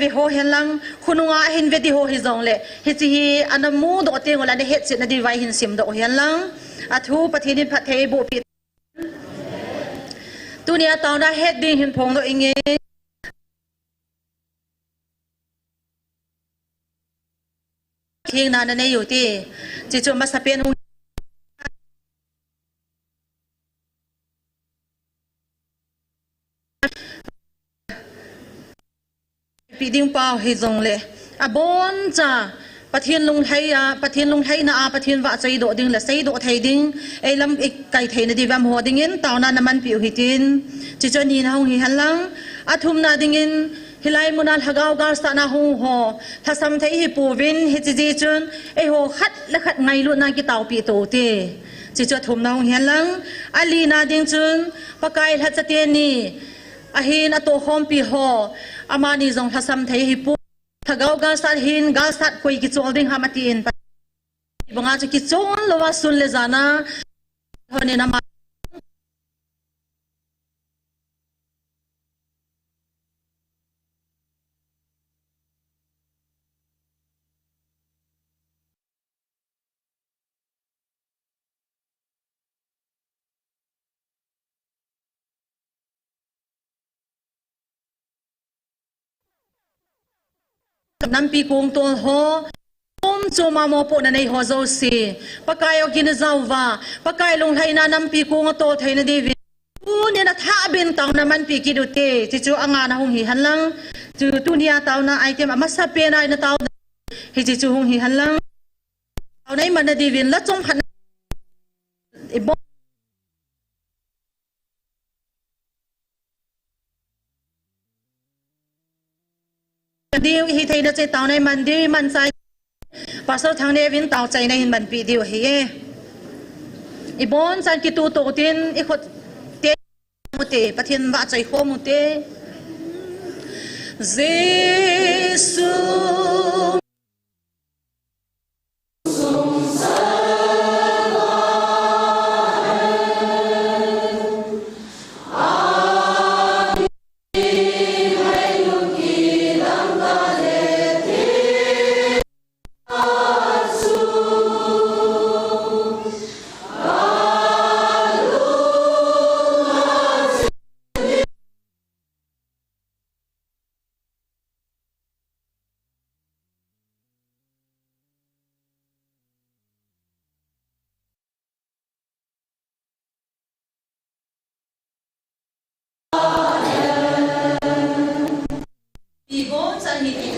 ve ho helang khununga hin ve di ho hi zong le hi chi hi anamu do te ngola ne het sit na di vai hin sim do helang athu pathini phathei bo pi tunia tauna het ding hin phong do inge thing na na ne yu ti chi chu ma sapen hu pi ding pa hi zong le a bon cha pathian lung hai na a pathian wa chei do ding la sei do thei ding ei lam kai thei na di wam ho ding in taw na man pi hi tin chi cho ni na hong hi halang athum na ding in hilai munal hagaw gar sa na hong ho thasam thei hi pu win hi chi ji chun ei ho khat la khat ngai lu na ki taw pi to te chi cho thum na hong hi halang ali na ding chun pakai la cha te ni a hin a to khom pi ho amani zong thasam thei hi pu thagau ga sat hin ga sat koi ki chol ding hamati in banga chi ki chon lowa sun le jana hone na ma nampi kung tol ho chuma mo po na nei ho zo si pakai o kin zawwa pakai lung hai na nampi kung to thai na devi u ne na tha bin taw na man pi ki du te chi chu anga na hong hi hanlang chu tu nia taw na item ama sa pe na na taw hi chi chu hong hi hanlang taw nei man na divin la chong phan diu hi thei na che taw nei man di man sai pasal thang ne vin taw chai na hin man pi diu hi e ibon san ki tu to tin i khot te mu te pathian wa chai kho mu te Jesus ibon san hi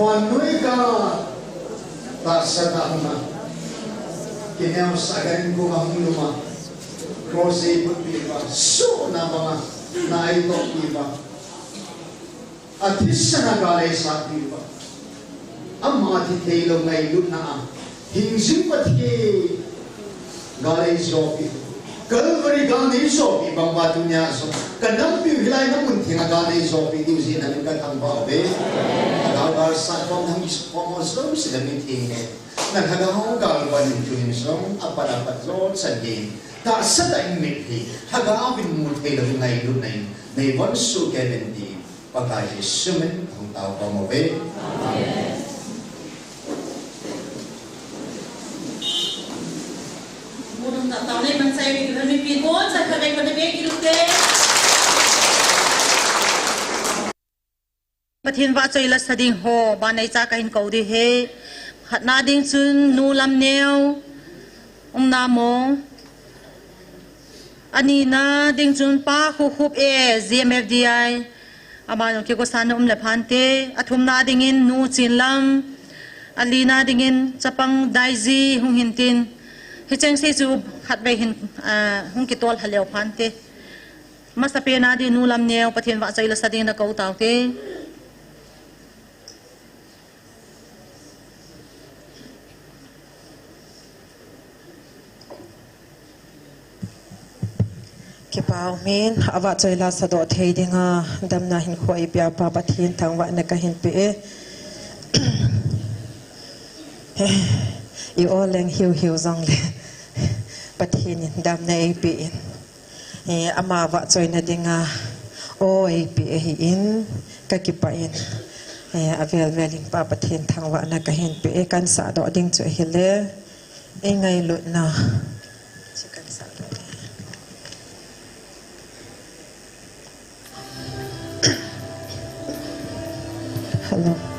Fuan nui ka ta sa na kinyaw sa galing ko ang luma krose pagpiba so na mga na ito iba at isa na galay sa iba ang mga titelo ngay lut na hingsing pati galay sopi Kalvari galay sopi bang batu niya so kanang pihilay na munti na galay sopi di usin namin katang babe agar sa kong ng ispomosom sila mitine naghagahaw galwa ng tunisong apalapat lord sa game ta sa daing mitli hagaawin mo tayo ngay lut na yun na ibon so kevendi pagkaya sumin ang tao pa mo be Amen. Murang tak tahu ni bangsa yang kita mimpi pun saya pakai pada baik hidup deh. Pathin va choi la sading ho banai cha kahin kau di he hat na ding chun nu lam neo namo ani na ding chun pa khu khup GMFDI ama ki ko san le phante athum na ding in nu chin lam ali na ding in chapang daiji hung hintin hicheng se chu hat bai hin hung ki tol haleu phante masape na di nu lam neo pathin va choi la sading na kau taw te Kipau min awak coy la sadot thei dinga damna hin khoi pia pa pathin thangwa na ka hin pe i oleng hiu zong le pathin damna e pe ama wa coy na dinga o e pe in ka kipain avel veling pa pathin thangwa na ka hin pe kan sa do ding chu hele e ngai lut na chikan sa do Hello.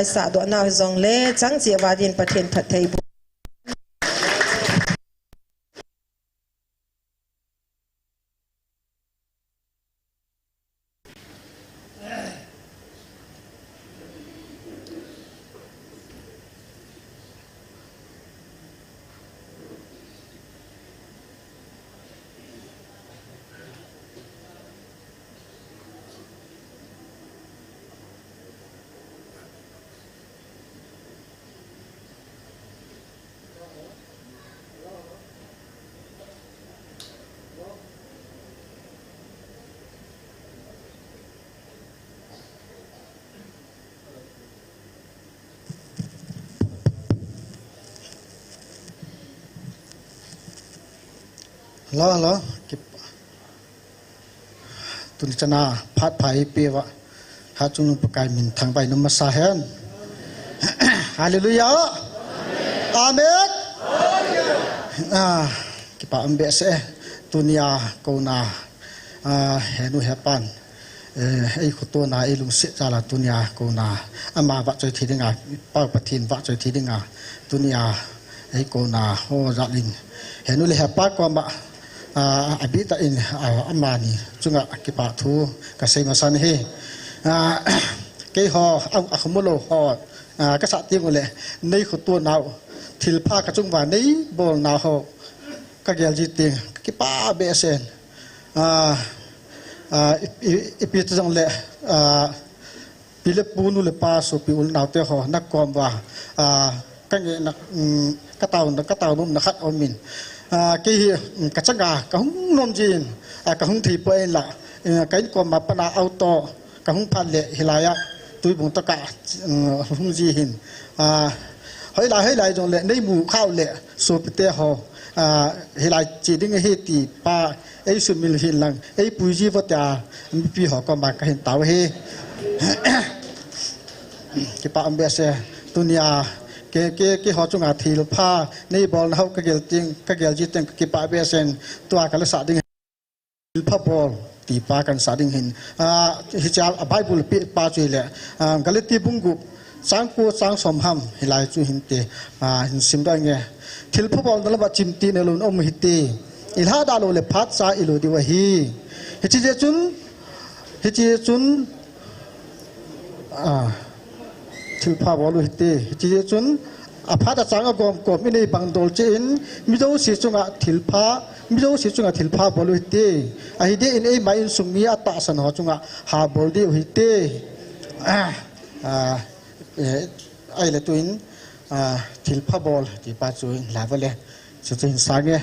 lai sa do na zong le chang chi wadin pathian that thei Hello, tuần chana phát phải bia vợ, hát chung một cái mình thằng bảy nôm sa hen, Hallelujah, Amen. Cái bà ông bé sẽ tuần ya câu na, hẹn hẹn pan, ấy khu tuần na ấy lùng sẽ ra là tuần ya câu na, mà vợ chơi thì đi ngà, bao bát thiên vợ chơi thì đi ngà, tuần ya ấy câu na ho ra linh, hẹn hẹn pan qua mà abita in amani chunga kipa thu ka senga san he ke ho akhmulo ho ka sa ti ngole nei khu tu naw thil pha ka chungwa nei bol na ho ka gel ji ting kipa be sen ipit jong le pile punu le pa so pi ul naw te ho nak kom wa ka nge nak ka taw num na khat omin cái chắc gà cái húng nôm gì cái húng thì bơi là cái con mà pana auto cái húng phan lệ hi lại tôi bụng tất cả húng gì hình hỏi lại rồi lệ lấy mù khao lệ số bê hồ hi lại chỉ đến cái thì pa ấy số mình hình lăng ấy bùi gì vật à bị họ còn mà cái hình tàu he cái pa ông bé xe tunia cái họ chung thì pha nei bol hau cái gel ji tiếng cái pa be sen tua cái sa ding pha bol ti pa kan sa ding hin hijab bible pi pa chui le galati bungu sang som ham hilai chu hin te hin sim da nge thil pha bol dal ba chim ti ne lun om hi te ilha da lo le phat sa ilu di wa hi hi chi chun thil pha bol hi te chi chun phát đã sáng gồm gồm cái này bằng đồ trên mi đâu sử dụng thil pha bol hi te ai đi in ai mai in sung mi ata san ho chunga ha bol đi hi te ai là tuin thil pha bol thì ba chuin là vậy le sự tình sáng nghe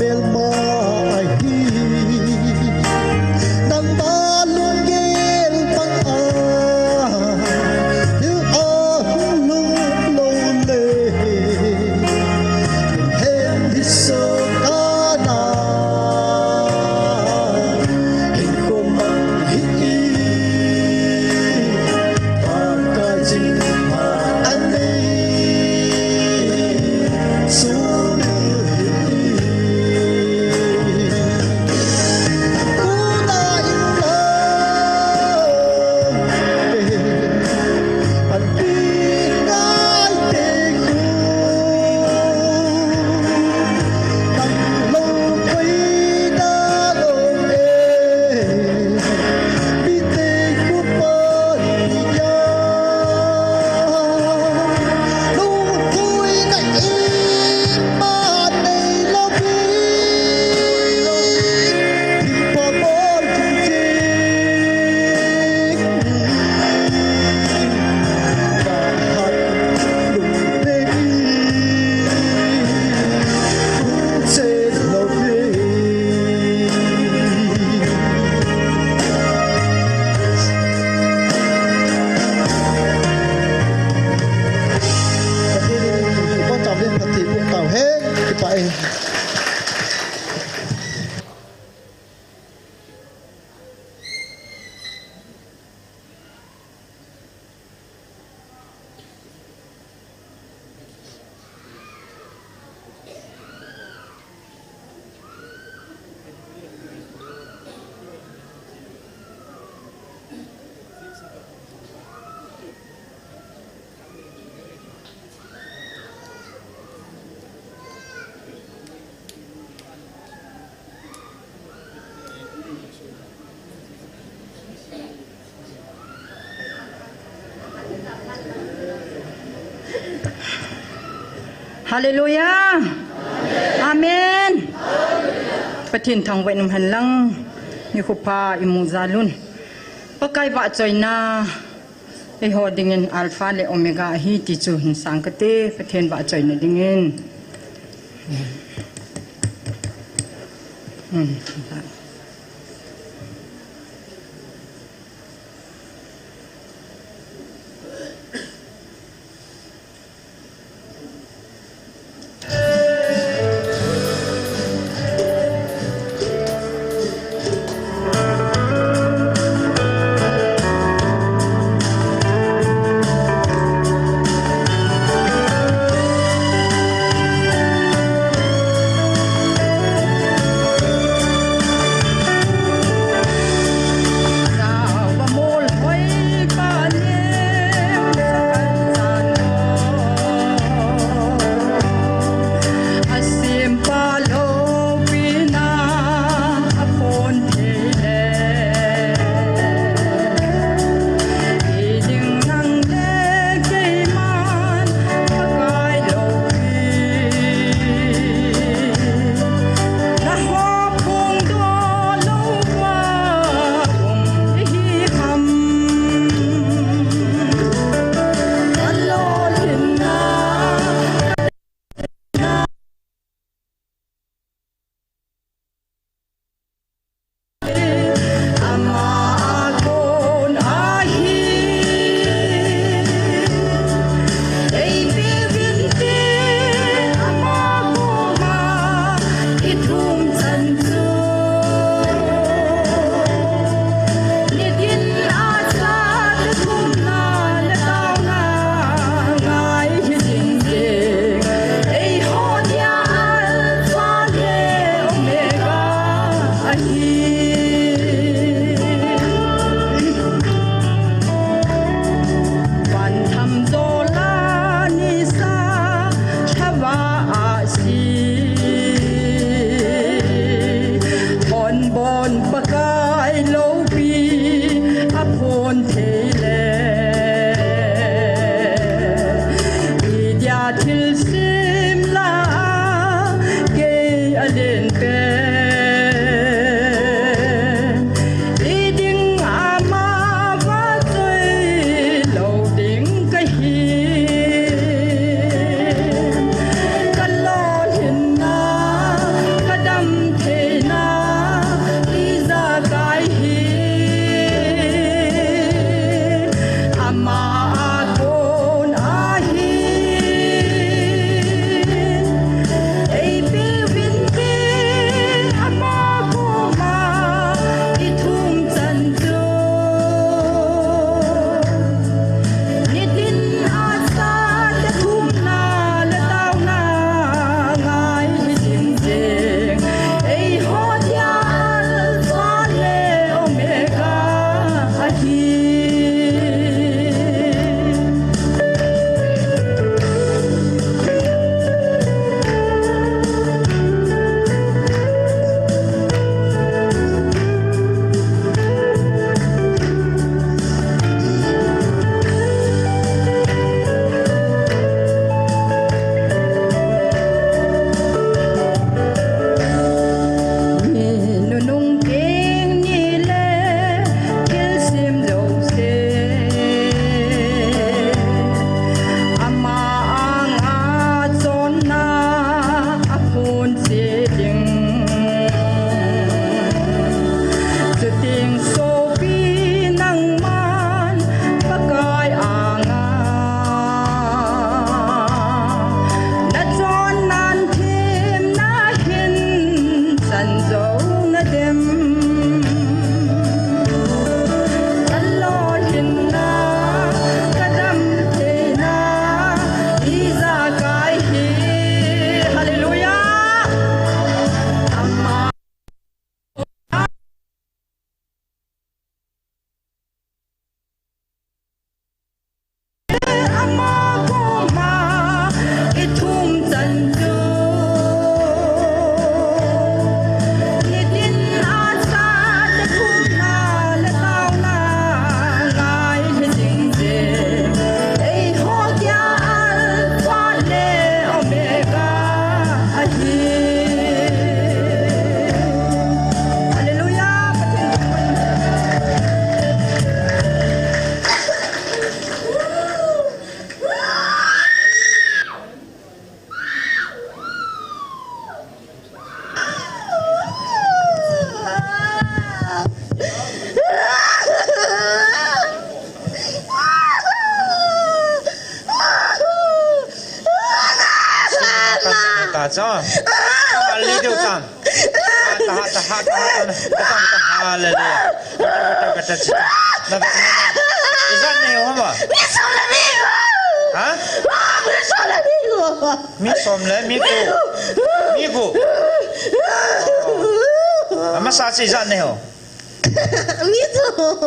mel mai nang ba luôn gel pang a you are no lonely hen hi so kana hin ko mang hi ka jing ma ane su Hallelujah. Amen. Patin thang wai num han lang ni khupa imu zalun. Pakai ba choina e hodingen alpha le omega hi ti chu hin sangkate patin ba choina dingin. cho ali điều tam ta hallelujah kata na izan ne ho ma ha mi som le mi ku ama sa si izan ne ho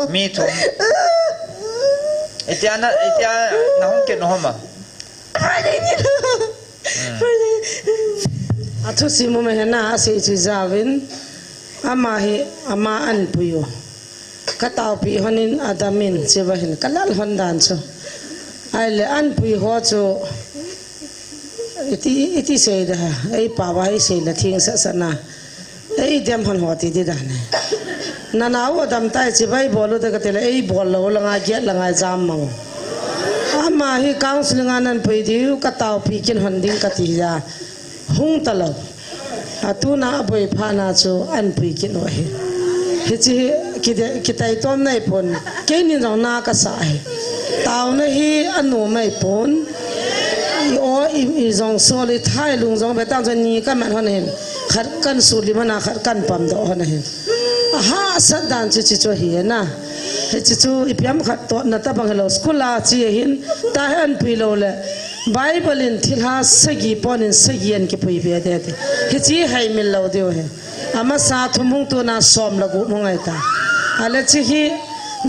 mi tu itia na hong ke no ma Atu si mo mehna asi Zavin ama an puyo katau pi honin adamin sebahin kalal hondan so aile an puyo ho cho iti seida ei pawai seila thing sa sana ei dem hon hoti di dane nanaw adam tai chibai bolu de katela ei bol lo langa get langa jam mang ama hi counseling anan pui diu katau pi kin honding katija hung talo atuna boy phana chu an pui kin wa hi hichi kitai tom nai pon kenin rong na ka sa hi taw na hi anu mai pon i zong soli thai lung zong betang chen ni ka man hon hin khat kan su li mana khat kan pam do hon hin ha sadan chi chu hi na he chi chu ipiam khat to na ta bang hello school la chi hin ta han pui lo le Bible in thilha sagi ponin sagian ki pui be de he chi hai mil lo de he ama sa thumung tu na som lagu mongai ta ale chi hi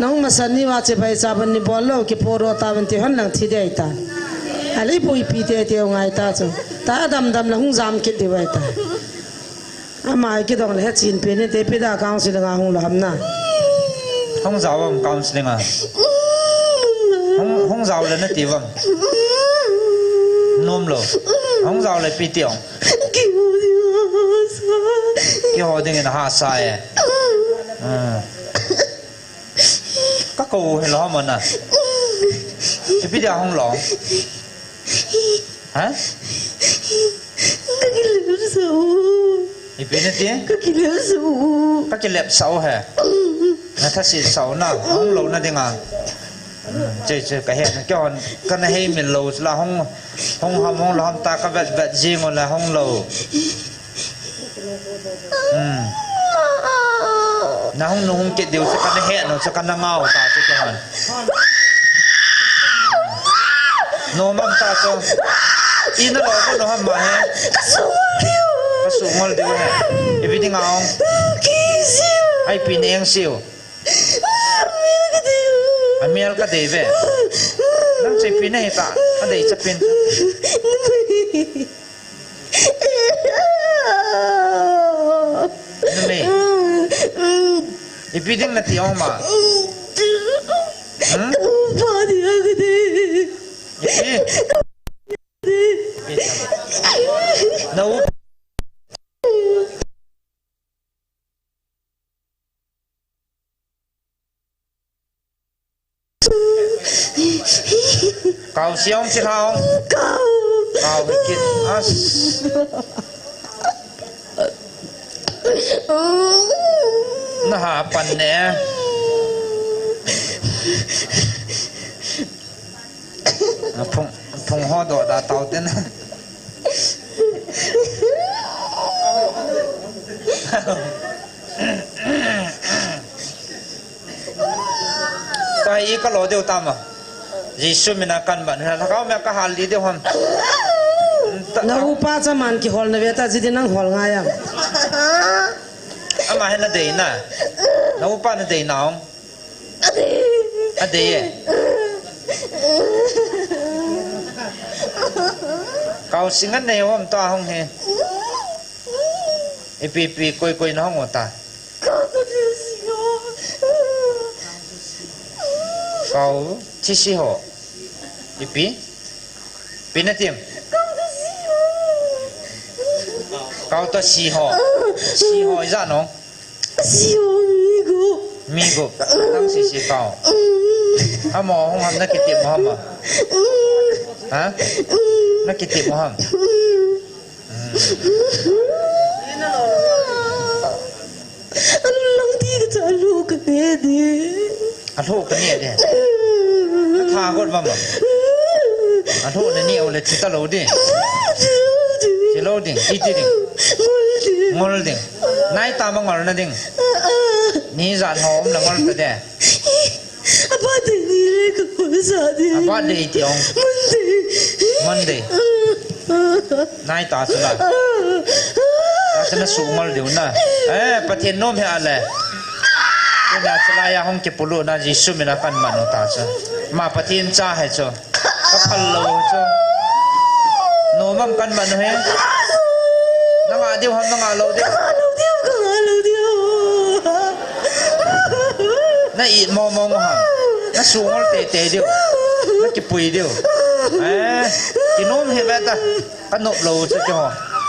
nong masani wa che bai cha ban ni bolo ki poro ta ban ti hon lang thi de ta ale pui pi de de ngai ta chu ta dam dam la hung jam ki de wai ta ama ki dong le chin pe ne te pe da kaung si nga hung lam na hong zao am counseling à hong zao là nó tiêu vâng nôm lo hong zao là pi tiêu cái họ đừng là hạ sai các cô hay lo mà nè cái pi tiêu hong lo hả cái pi nó tiếng các cái lẹp sầu hả nó thật sự sầu nào hong lo nó tiếng à chơi cái hệ cái hòn cái này hay mình lâu là hong lo ta cái vật gì mà là hong lâu nó hong cái điều sẽ cái hệ nó sẽ cái ngao ta cái hòn nó mắm ta cho in nó lo nó hầm mà he cái số ngon điều he everything ngao ai pin em siêu Amel ka deve nang chai pin nei ta adei chapin nme ipiding na tiong ma pa di agde no Kau siong si kau bikin as nah apa nih phùng ho độ đã tàu tên cái ý có lỗ điều tam à Yesus menakan ban na kau me ka hal di de hom na upa cha man ki hol na veta jidi nang hol nga yang ama hena de na upa na de naong ade ye kau singan ne hom ta hong he epi koi na hong ta kau chi si ho ipi pinatim kau to si ho za no si ho migo nang si kau amo hong ham na kitip mo ham ha na kitip mo ham ano lang di ka sa alo ka pwede Alu ka niya din. Thakot ba mo? Alu na niya ulit kita lo din. chilo ding iti ding ngol ding nai ta ma ngol na ding ni zan hom na ngol ta de apa de ni le ko sa de apa de ti ong Monday nai ta sala ta sana su ngol de na pathian nom he ale na sala ya hong ke pulu na jisu me na kan manu ta cha ma pathian cha hai cho ka phal lo cho no mam kan manu he na nga diu ham na nga lo diu na i mo ham na su ngol te diu na ki pui diu ki nom he ba ta kan nop lo cho cho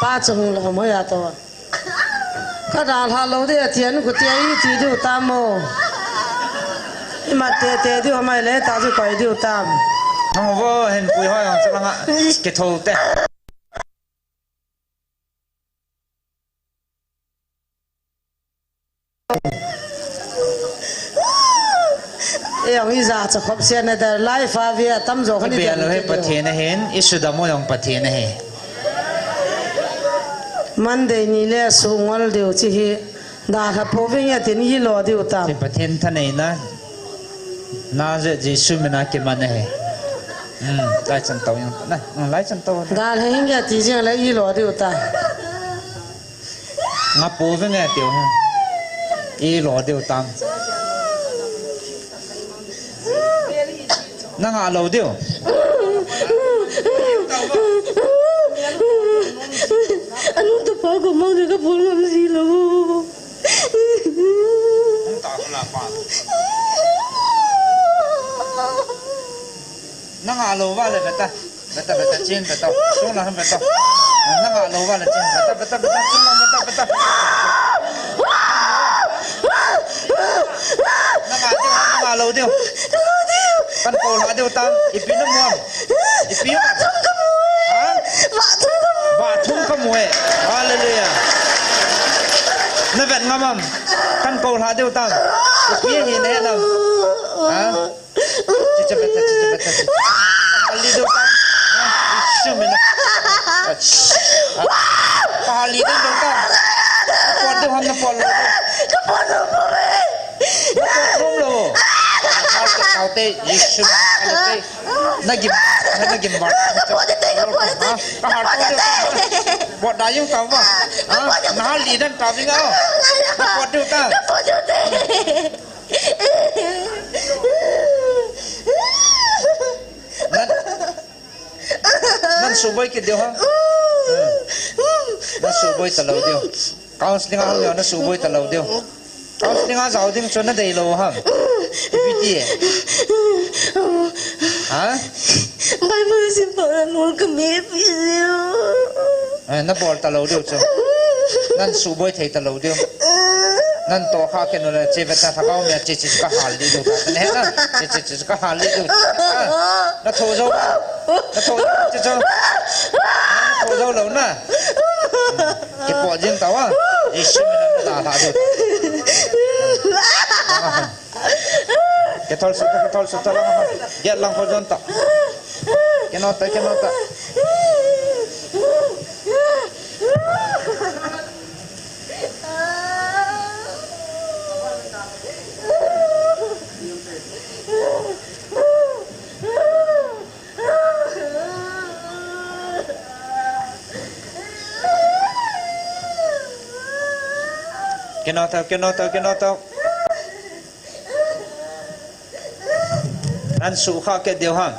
pa chung lo mo ya to ka dal ha lo de thian ku te yi ti du tam mo ma te du mai le ta ju kai du tam Không có hình bùi hoa còn chắc là cái thầu tệ yang iza cha khop se na da lai fa via tam zo khani bây giờ hết pathe na hen isu da mo yang pathe na he Monday ni le su ngol deu chi hi da ha po ve ya tin hi lo deu tam thì pathe thân này na je jisu me na ke man he lai chân tàu yang na lai chân tàu da ha hin ya ti je le hi lo deu ta ngap po ve nghe tiểu ha y lo điệu tam năng à lâu điệu anh muốn tập phá của mong cái bốn làm gì đâu năng à lâu vào lại beta trên beta xuống là không beta năng à lâu vào lại trên beta xuống là beta năng à lâu điệu kan ko la điệu tam ipi nó muam ipi ba thung ka mue hallelujah na vet ngamam kan ko la điệu tam ipi hi ne na chicha beta ali điệu tam isu mena ali điệu tam pot điệu ham na pot lo không lo kau te Yesus te nagim bar kahar tu buat dayung tahu ba nahal lidan tahu ngau buat tu ta nan suboi ke dia ha nan suboi talau dia kau selinga hang na suboi talau dia kau selinga jauh ding chona dei lo ha Ipiti hả? Mai mới xin vợ là nuôi cái mẹ phi siêu. Nó bỏ ta lâu điều chứ. Nên su bôi thấy ta lâu điều. Nên tổ khác cái nó là chế vật ta thằng ông mẹ chế chế cái hal đi điều ta. Nên hết á chế cái hal đi điều. Nó thô dâu. Nó thô chế cho. Nó thô dâu lâu nè. Cái bỏ riêng tao á. Đi xin mình đã thả điều. Cái thol sụt lang ha get lang ho jon ta cái nota cái nota nan su kha ke deu ha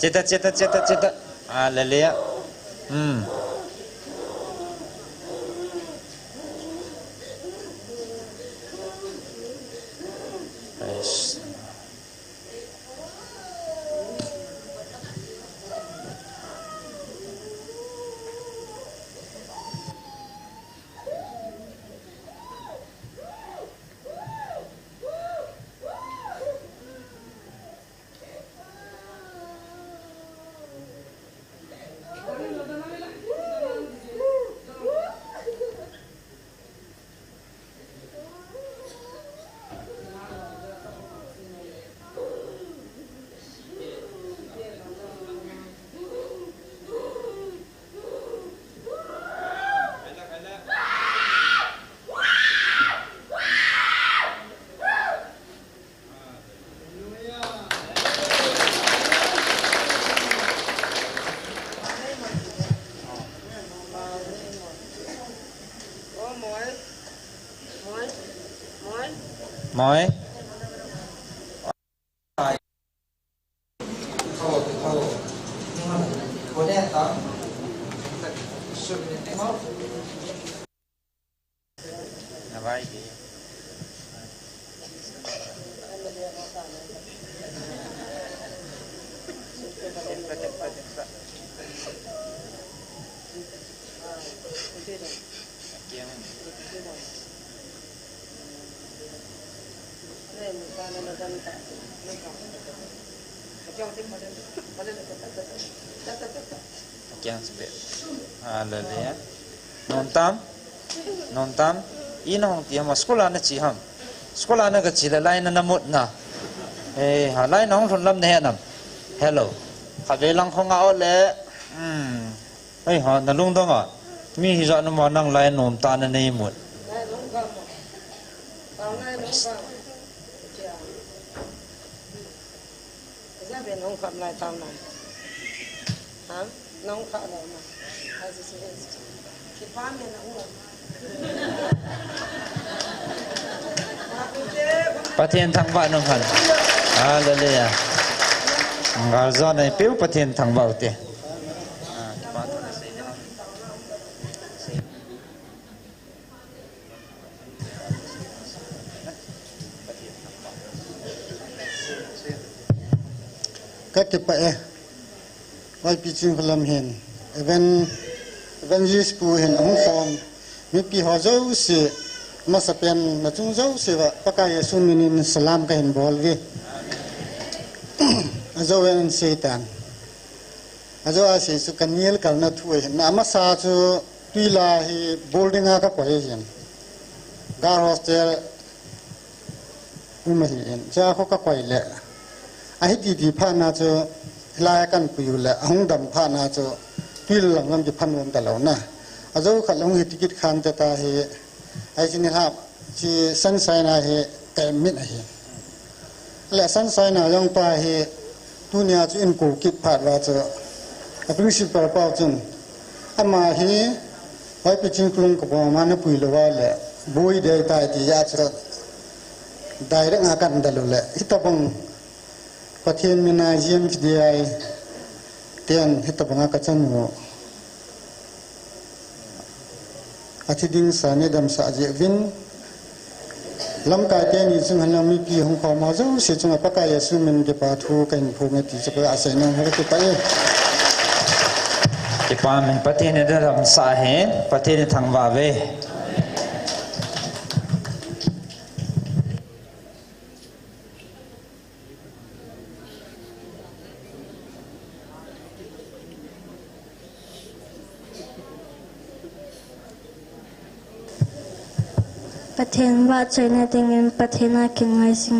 ceta haleluya moi hallelujah non tam in hong ti ma skola na chi ham skola na ga chi la lai na namut na ha lai na hong thon lam ne nam hello kha ve lang khong a le ha na lung dong a mi hi za na ma nang lai non ta na nei mutเป็นน้องขับนายทำนายฮะน้องขับอะไรมาไอ้สิสิคิดฟ้าเมียน้องเลย ประเทศทางบ้านน้องขันเลยงาจอนในเปี้ยวประเทศทางบ้านเตะก็เก็บไปไว้ปีจิงพลัมเห็นเวนยิสปูเห็นองค์ฟอมมีปีหัวเจ้าเสียมาสเปนมาจุงเจ้าเสียว่าปากกายสุนินสลามก็เห็นบอลวีเจ้าเวนเซตันเจ้าอาศัยสุกันเนียลกันนัทเวเห็นอามาซาจูตุลาฮีโบลดิงอาก็ไปเห็นการ์ฮอสเตลอุ้มเห็นจ้าเขาก็ไปแหละไอ้ดีๆผ่านน่าจะลายกันไปอยู่แหละห้องดำผ่านน่าจะตุลหลังมันจะพันวันแต่แล้วนะเจ้าขัดลงหิติกิจขันจะตาเฮไอ้ที่นี่ครับที่สันไซน่าเฮแกมิดเฮและสันไซน่ายังไปเฮตุเนียจะอินกูกิจผ่านว่าจะเป็นสิ่งประกอบจนอามาเฮไว้ไปจิงกรุงกับประมาณปุยละว่าแหละบุยเดียตายที่ยาจะได้เรื่องอาการแต่ละแหละที่ตะบังประเทศมีนายเยี่ยมที่ได้เตียนที่ตะบังอาการจันโมอาทิตย์ดิ้งสารเนี่ยดำสะเจวินลำกายเตียนยิ่งหันยังมีปีของความมาเจ้าเสียจงปากกายสุมินเก็บปาทูกันพูเงติจะไปอาศัยน้องให้ก็ไปที่ปามประเทศนี้ได้ดำสะเห็นประเทศนี้ทางว่าเวประเทศว่าใจในเงินประเทศน่าเก่งไงสิง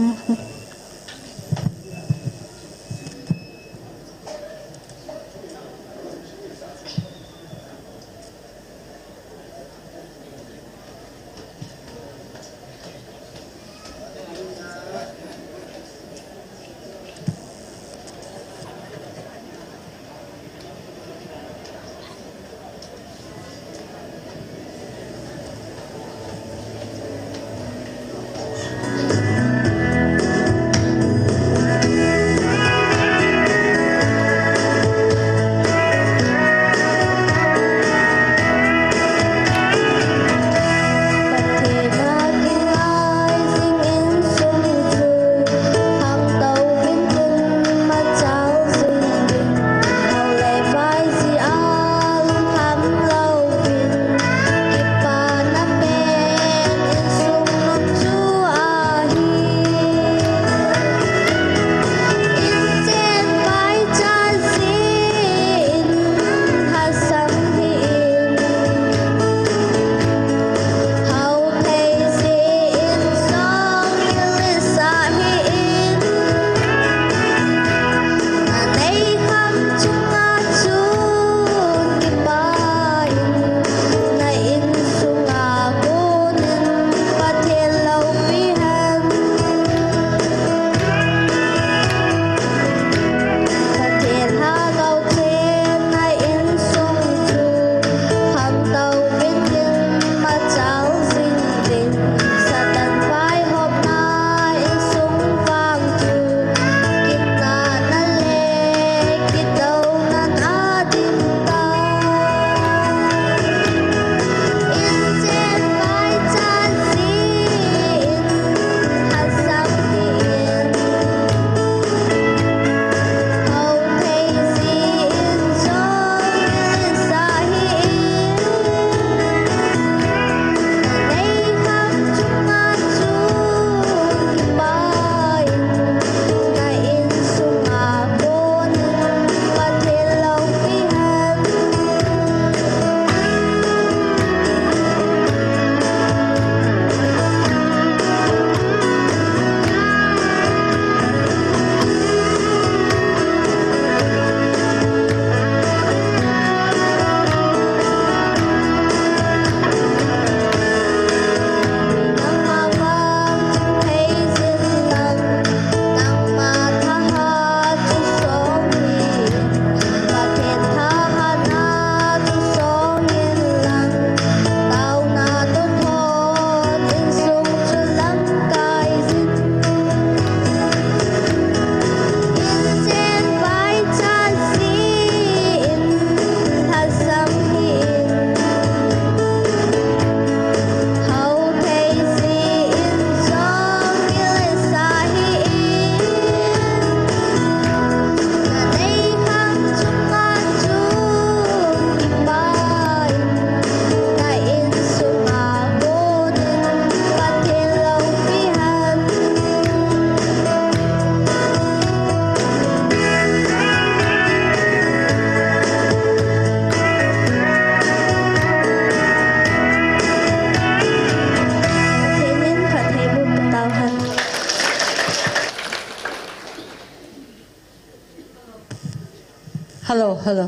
hello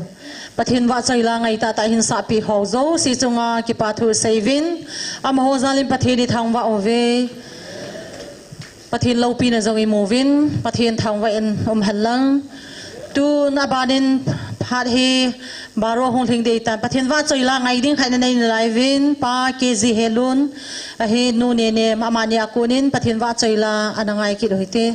pathin wa chai la ngai ta ta hin sa pi ho zo si chunga ki pa thu savin am ho zalim pathini thang wa ove pathin lo pi na zo i movin pathin thang wa in halang tu na banin phat he baro hong thing de ta pathin wa chai la ngai ding khaina nei livin pa kg helun a he nu ne ne mamani akunin pathin wa chai la anangai ki doite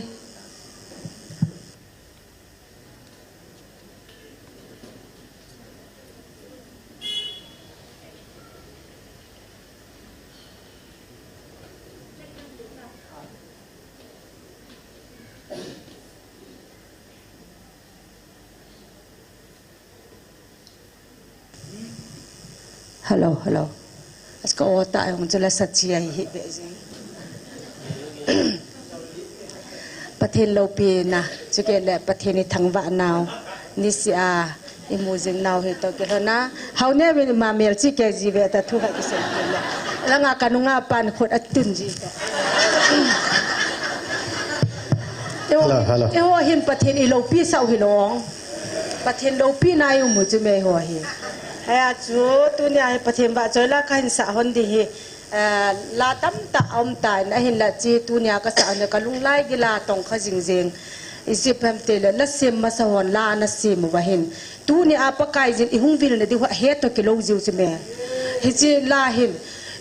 hello hello asko ota ang jula satchia hi bezing pathin lopi na chuke le pathini thangwa naw nisia imujing naw hi to ke na haune bi ma mel chi ke ji ve ta thu ha ki sen ke la nga kanunga pan khot atun ji hello e ho hin pathin I lopi sau hi long pathin lopi na yu mu chu me ho hi aya chu tu ne ai pathin ba choi la khan sa hon di hi la tam ta om ta na hin la chi tu ne ka sa ne ka lung lai gi la tong kha jing jing isi pam te la sim ma sa hon la na sim wa hin tu ne a pa kai jin I hung vil ne di he to ki lo jiu chu me hi chi la hin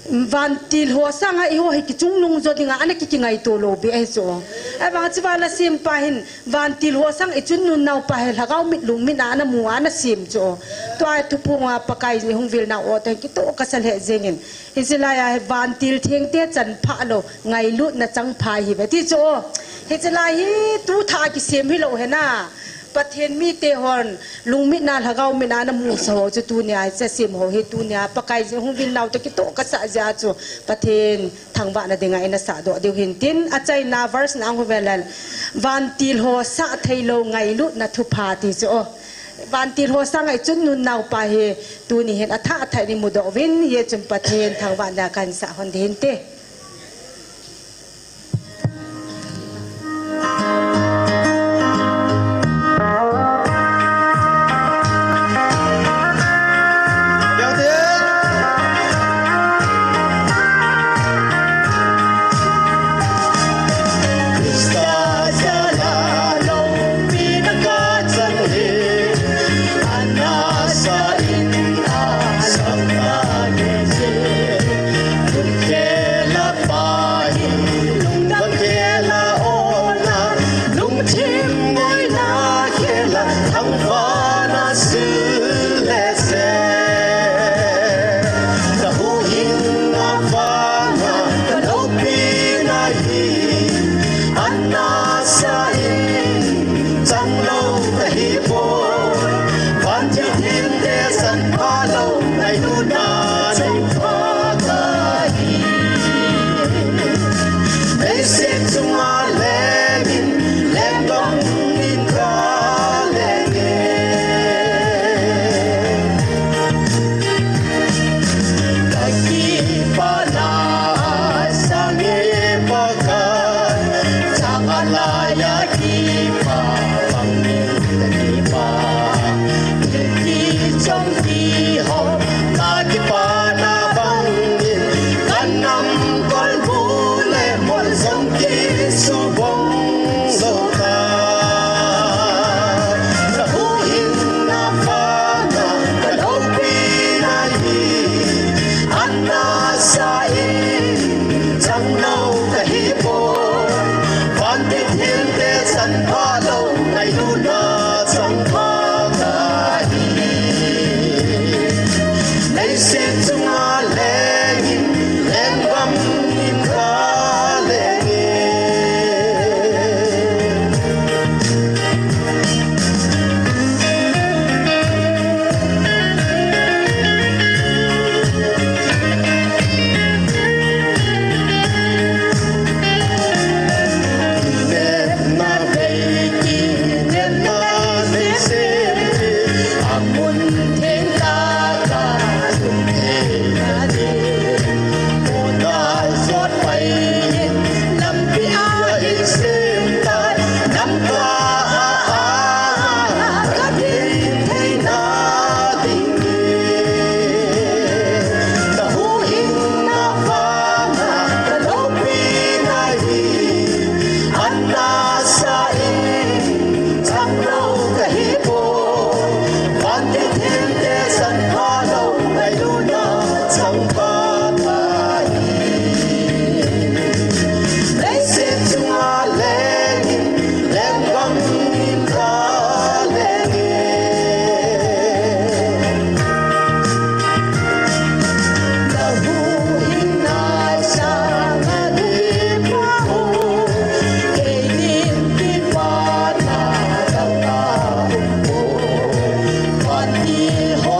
van til ho sanga I ho hi ki chung lung zo dinga ana ki ngai to lo bi ai so a ba chi wala sim pa hin van til ho sang I chun nun nau pa he lagaw mit lung min ana mu ana sim cho to ai tu pu nga pa kai ni hung vil na o te ki to ka sal he jengin hi chi la ya van til theng te chan pha lo ngai lu na chang pha hi be ti cho hi chi la hi tu tha ki sim hi lo he na pathen mi te hon lungmi na lagaw mi na mu so chu tu nya cha sim ho hi tu nya pakai je hung bin naw to ki to ka sa ja chu pathen thangwa na dinga ina sa do de hin tin a chai na verse na ang velal van til ho sa thailo ngai lu na thu pha ti chu van til ho sa ngai chun nun naw pa he tu ni hen atha thai ni mu do win ye chum pathen thangwa na kan sa hon din te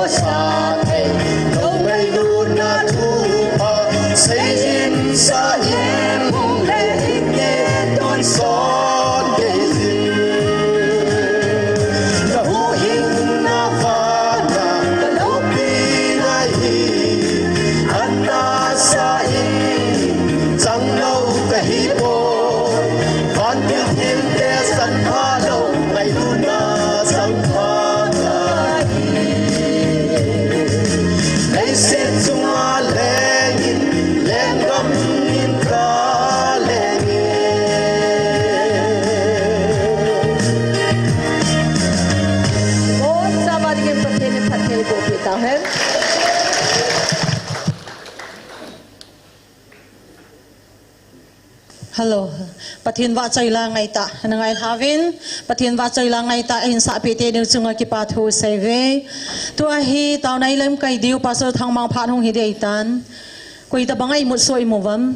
sa thầy đâu ngày luôn na thu pa xây dựng sa em hùng lệ nghe đón son để gì na hu hình na pha na na lâu pi na hi anna sa in chẳng lâu cái hi bo van biết thêm để sẵn pha đâu ngày luôn na sẵn pha na lấy xét chung a lên lên gầm in ca lên Bon sa ba ding pathin ni pathin ko pita hen. Hello, pathin wa chai la ngai ta nangai havin pathin wa chai la ngai ta in sa pete ding chunga ki pa thu sai ve tu a hi taw nai lem kai diu pasal thang mang phan hong hi dei tan koi ta bangai mut soi mo vam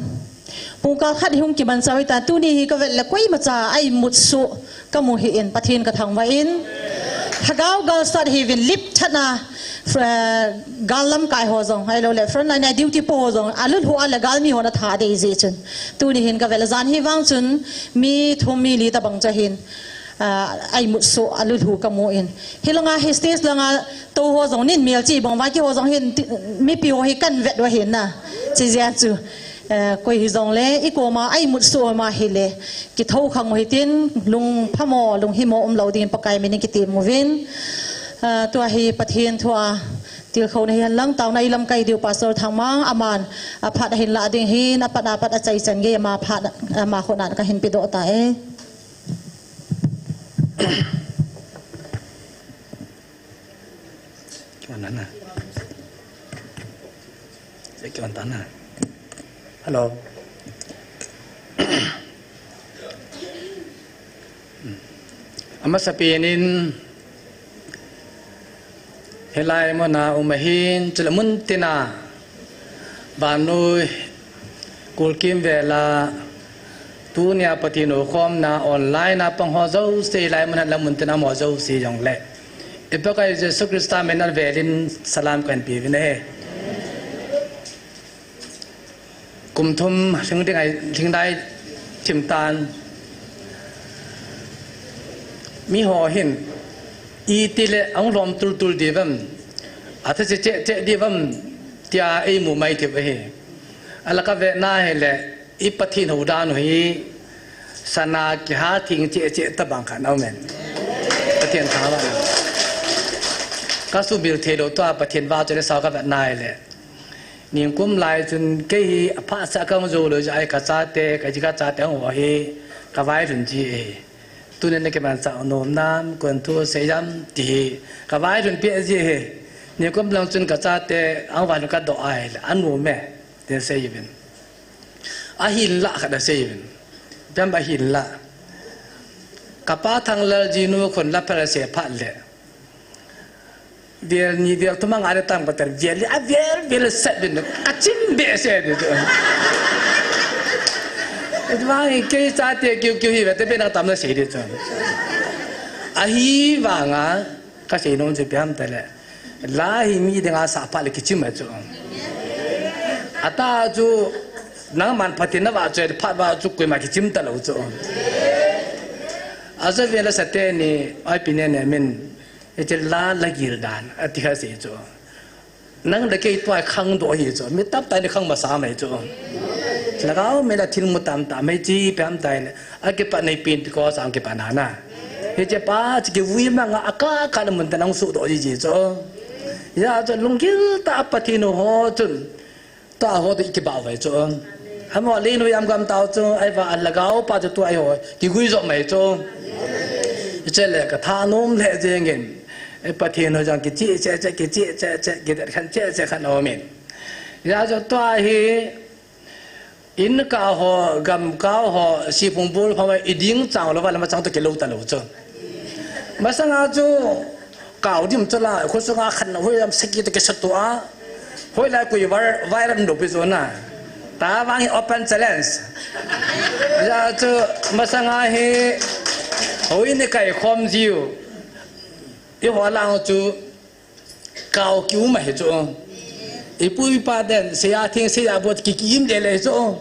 pungka khat hung ki ban sawi ta tu ni hi ka vel la koi ma cha ai mut su ka mu hi in pathin ka thang wa in hagau gal start hi vin lip thana galam kai ho zong hai lo le front line duty po zong alul hu ala gal mi hona tha de je chun tu ni hin ka vel zan hi wang chun mi thum mi li ta bang cha hin ai mut so alul hu ka mo in hilanga hi stage langa to ho zong nin mel chi bang wa ki ho zong hin mi pi ho hi kan vet wa hin na chi ja chu koi hi zong le i ko ma ai mut so ma hi le ki thau khang mo hi tin lung phamo lung hi mo lo din pakai mi ni ki ti mo vin tua hi pathian thua til khâu này hiện lăng tàu này lâm cây điều pastor thang mang aman phát hình lạ đình hi na pat chạy chân ghê mà phát mà khôn nạn cái hình bị độ tại cái này nè cái này nè hello amasapianin helai mana umahin celamun tina banui kulkim vela tunia patino khom na online na panghozo se lai mana lamun tina mozo si jong le ipakai jesu krista menan velin salam kan pi vine kumthum thingdai thimtan mi ho hin itile ang rom tul divam atha che divam tia ei mu mai the he alaka ve na hele I pathin ho dan hi sana ki ha thing che ta bang khan au men pathin tha ba ka su bil the do to pathin wa che sa ka ve na hele ning kum lai chun ke hi apha sa ka zo lo ai ka cha te ka ji ka cha te ho hi ka vai run ji tu nên cái bạn sao nôm nam quần thua xây dám thì cả vài chuyện biết gì hết nếu có lòng chân cả cha te ông vài cái độ ai là ăn uống mẹ để xây dựng ahin lạ cả để xây dựng đem ahin lạ cả ba thằng là gì nữa còn là phải xây phát lệ việc như việc tôi mang ai tam cái việc việc là xây dựng cái chính để xây được vang cái cha tiệt kêu hi vậy thế bên nào tạm nó xây được rồi, ahi vang à cái xây nông dân biam thế này, lá hi mi dengan sapa lagi cuma tu, ata tu nang man patin na baca pat baca kui maki cimta lau tu, asal vela sate ni ai pinen ni min, itu lá lagi dan atiha sih tu, nang lagi itu ai khang doa hi tu, mi tap tadi khang masa mai tu. Lagau mela til mutam ta mai ji pam tai ne ake pa nei pin ko sang ke panana he je pa ji ke wi ma nga aka ka mun ta nang su do ji cho ya cho lung ki ta patino ho chun ta ho de ke ba vai cho hamo le no yam gam tao cho ai va lagau pa cho tu ai ho ki gui zo mai cho je le ka tha nom le je ngin ai patino jang ki ji che ke de khan che khan o men ya cho to hi in ka ho gam ka ho si pung bul phama iding chang lo wala ma chang to ke lo ta lo cho ma sanga chu kaw dim chala kho so nga khan hoi am seki to ke satwa hoi la ku viral do pe zona ta wang open challenge ya chu ma sanga he hoi ne kai khom jiu I ho lang chu cao cứu mà hết chỗ bùi ba đen xây nhà thiên xây nhà bột kỳ kim để lấy chỗ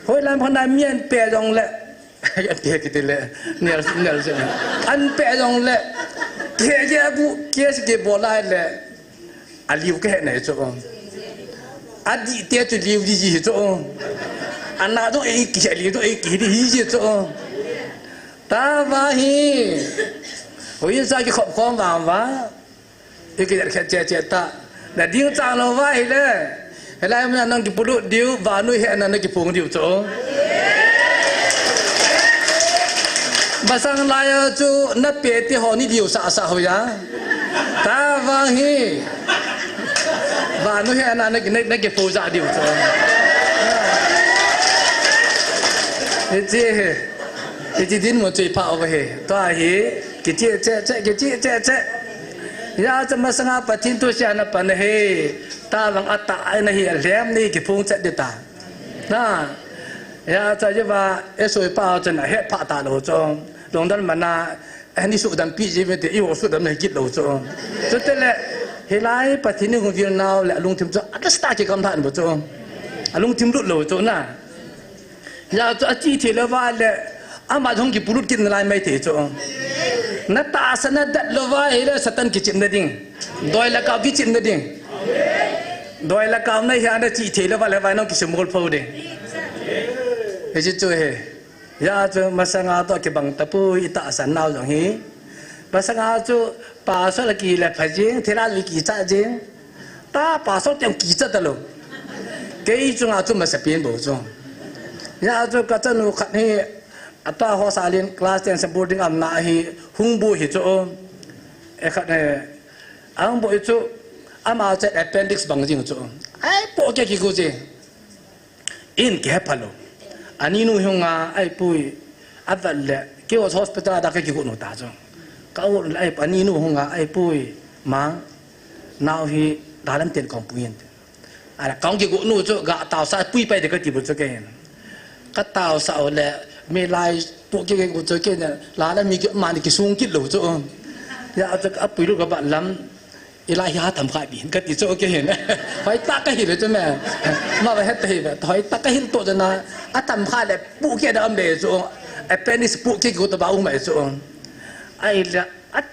hồi làm con này miên bè dòng lệ bè cái lệ nè rồi anh bè dòng lệ kia bu kia cái bộ lại lệ liu cái này chỗ đi tiêu cho liu gì chỗ anh nào đó cái liu đó cái gì chỗ ta vahi hồi giờ cái khop con vào vá cái che ta là điêu trang nó vai đấy hay là mình năng cái bút điêu và nuôi hệ năng cái phồng điêu chỗ bà sang lại chú nắp bể thì họ đi điêu xả hồi á ta vahi và nuôi hệ năng cái phồng dạ điêu chỗ cái gì đến một chuyện phao về toa hi cái chết ya cho mà sang apa tin tu siya na pan he ta lang ata ai na hi lem ni ki phung chat de ta na ya cho je ba e soi pa cho na he pha ta lo cho long dan mana ani su dan pi je ve te i wo su dan na kit lo cho te le he lai pa tin ni ngong vi nau le lung tim cho at sta ki kam than bo cho lung tim lut lo cho na ya cho chi thi le wa le ama thong ki pulut kin lai mai te cho na ta sana dat lova hele satan ki chin ding doi la ka ki chin ding doi la ka na ya na chi the lova le vai no ki simol phau ding he chi chu he ya chu masanga to ki bang tapu ita san nau jong hi masanga chu pa so la ki le phajing thera li ki cha jing ta pa so tiang ki cha da lo ke chu nga chu ma sa pin bo chu ya chu ka cha nu khat hi ata ho salin class 10 supporting am na hi hungbu hi cho e khat ne ang bo chu ama che appendix bang jing cho ai po ke ki go je in ke palo ani nu hunga ai pui aval le ke was hospital da ke ki go no ta cho ka wo ai ani nu hunga ai pui ma now hi dalam ten kong puyen ala kong ki go no cho ga tao sa pui pai de ka ti bo cho ke ka tao sa le me lai bộ cái của tôi kia là mình cái mà cái xuống kít lẩu chỗ ya cho áp bự lúc các bạn lắm lại ha thầm khai biển cái tí chỗ kia hiện hỏi ta cái hiện cho mẹ mà phải hết thì hỏi ta cái hiện tội cho nó thầm khai lại bộ kia đã âm đề chỗ appendix bộ kia của tôi bảo mẹ chỗ ai là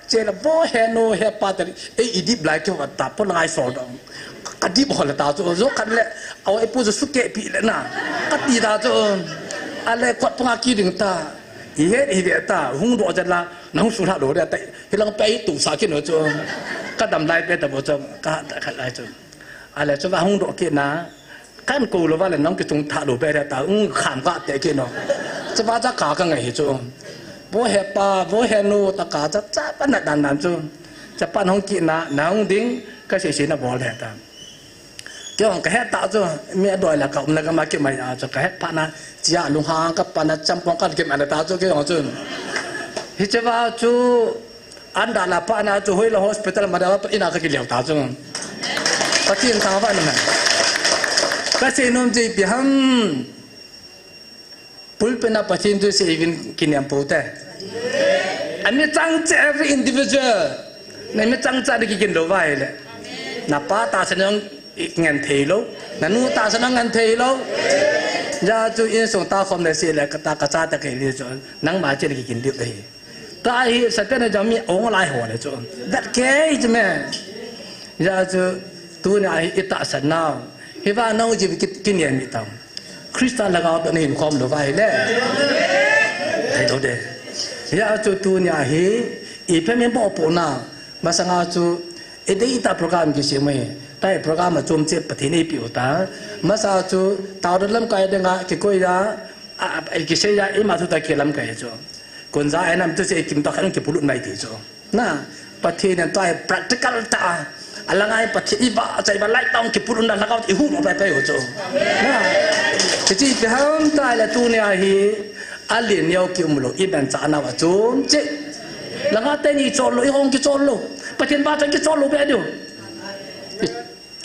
chế là vô hè nô hè pa tali ấy đi lại cho ta po lại sổ đó cái đi bỏ là tao chỗ cái lẽ ao ấy po số kệ bị lẽ na cái tí tao chỗอะไรกวาดพงากีดึงตาอีเฮ็ดอีเดียตาหุงโดจันละน้องสุราโดเดียแต่เฮลังไปตู่สากินโจก็ดำลายไปแต่บ่จงก็ขัดลายจงอะไรจะว่าหุงโดกินนะกันกูรู้ว่าแล้วน้องก็จงทาโดไปแต่ตาขามก็แต่กินเนาะจะว่าจะกากันไงจงบ่เฮปาบ่เฮโนตะกาจะจ้าปนัดดันนั้นจงจะปั้นห้องกินนะน้องดิ้งก็เสียๆนะบ่แลตามcái ông cái hết tạo cho mẹ đòi là cậu là cái mà cái mày cho cái hết bạn à chỉ là lùng hàng các bạn là chăm phong cái cái mà tạo cho cái ông chứ thì chứ vào chú anh đã là bạn à chú hơi là hospital mà đã ina cái liều tạo cho có tiền tháo vậy này cái gì nôm gì bị ham pulpen apa tin tu saving kiniam pote anh mới trang cho every individual này mới trang cho được cái đồ vậy đấy napa ta sẽ nói ngàn thế lâu, nanu ta sẽ ngàn thế lâu, ra chú yên xuống ta không để xí là ta cả cha ta cái gì cho, nắng mà chơi cái kinh điệp đấy, ta hi sẽ cái này cho mi ông lại hỏi đấy cho, đặt cái chứ mẹ, ra chú tu này ít ta sẽ nào, hi va nấu chỉ cái niệm mi tao, Christian là gạo tận hình không được vậy đấy, thấy đâu đấy, ra chú tu này hi, ít phải miếng bỏ bộ nào, mà sang ngao chú, ít đấy ta program cái gì mày. Tại program mà chôm chết bát thiên này biểu ta, mà sao chú tao đã làm cái đấy ngã cái coi ra, cái xe ra em mà chúng ta kia làm cái cho, còn ra em làm tôi sẽ kiếm tao cái phụ lục này thì cho, na bát thiên này tôi practical ta, là ngay bát thiên iba chạy vào lại tao cái phụ lục này là cái thì hút nó phải cho, na cái gì phải không tại là tu này hi, liền nhau kiểu một lối bên trả nào mà chôm chết, là ngay tên gì cho lối không cái cho lối, bát thiên ba cái cho lối bé điều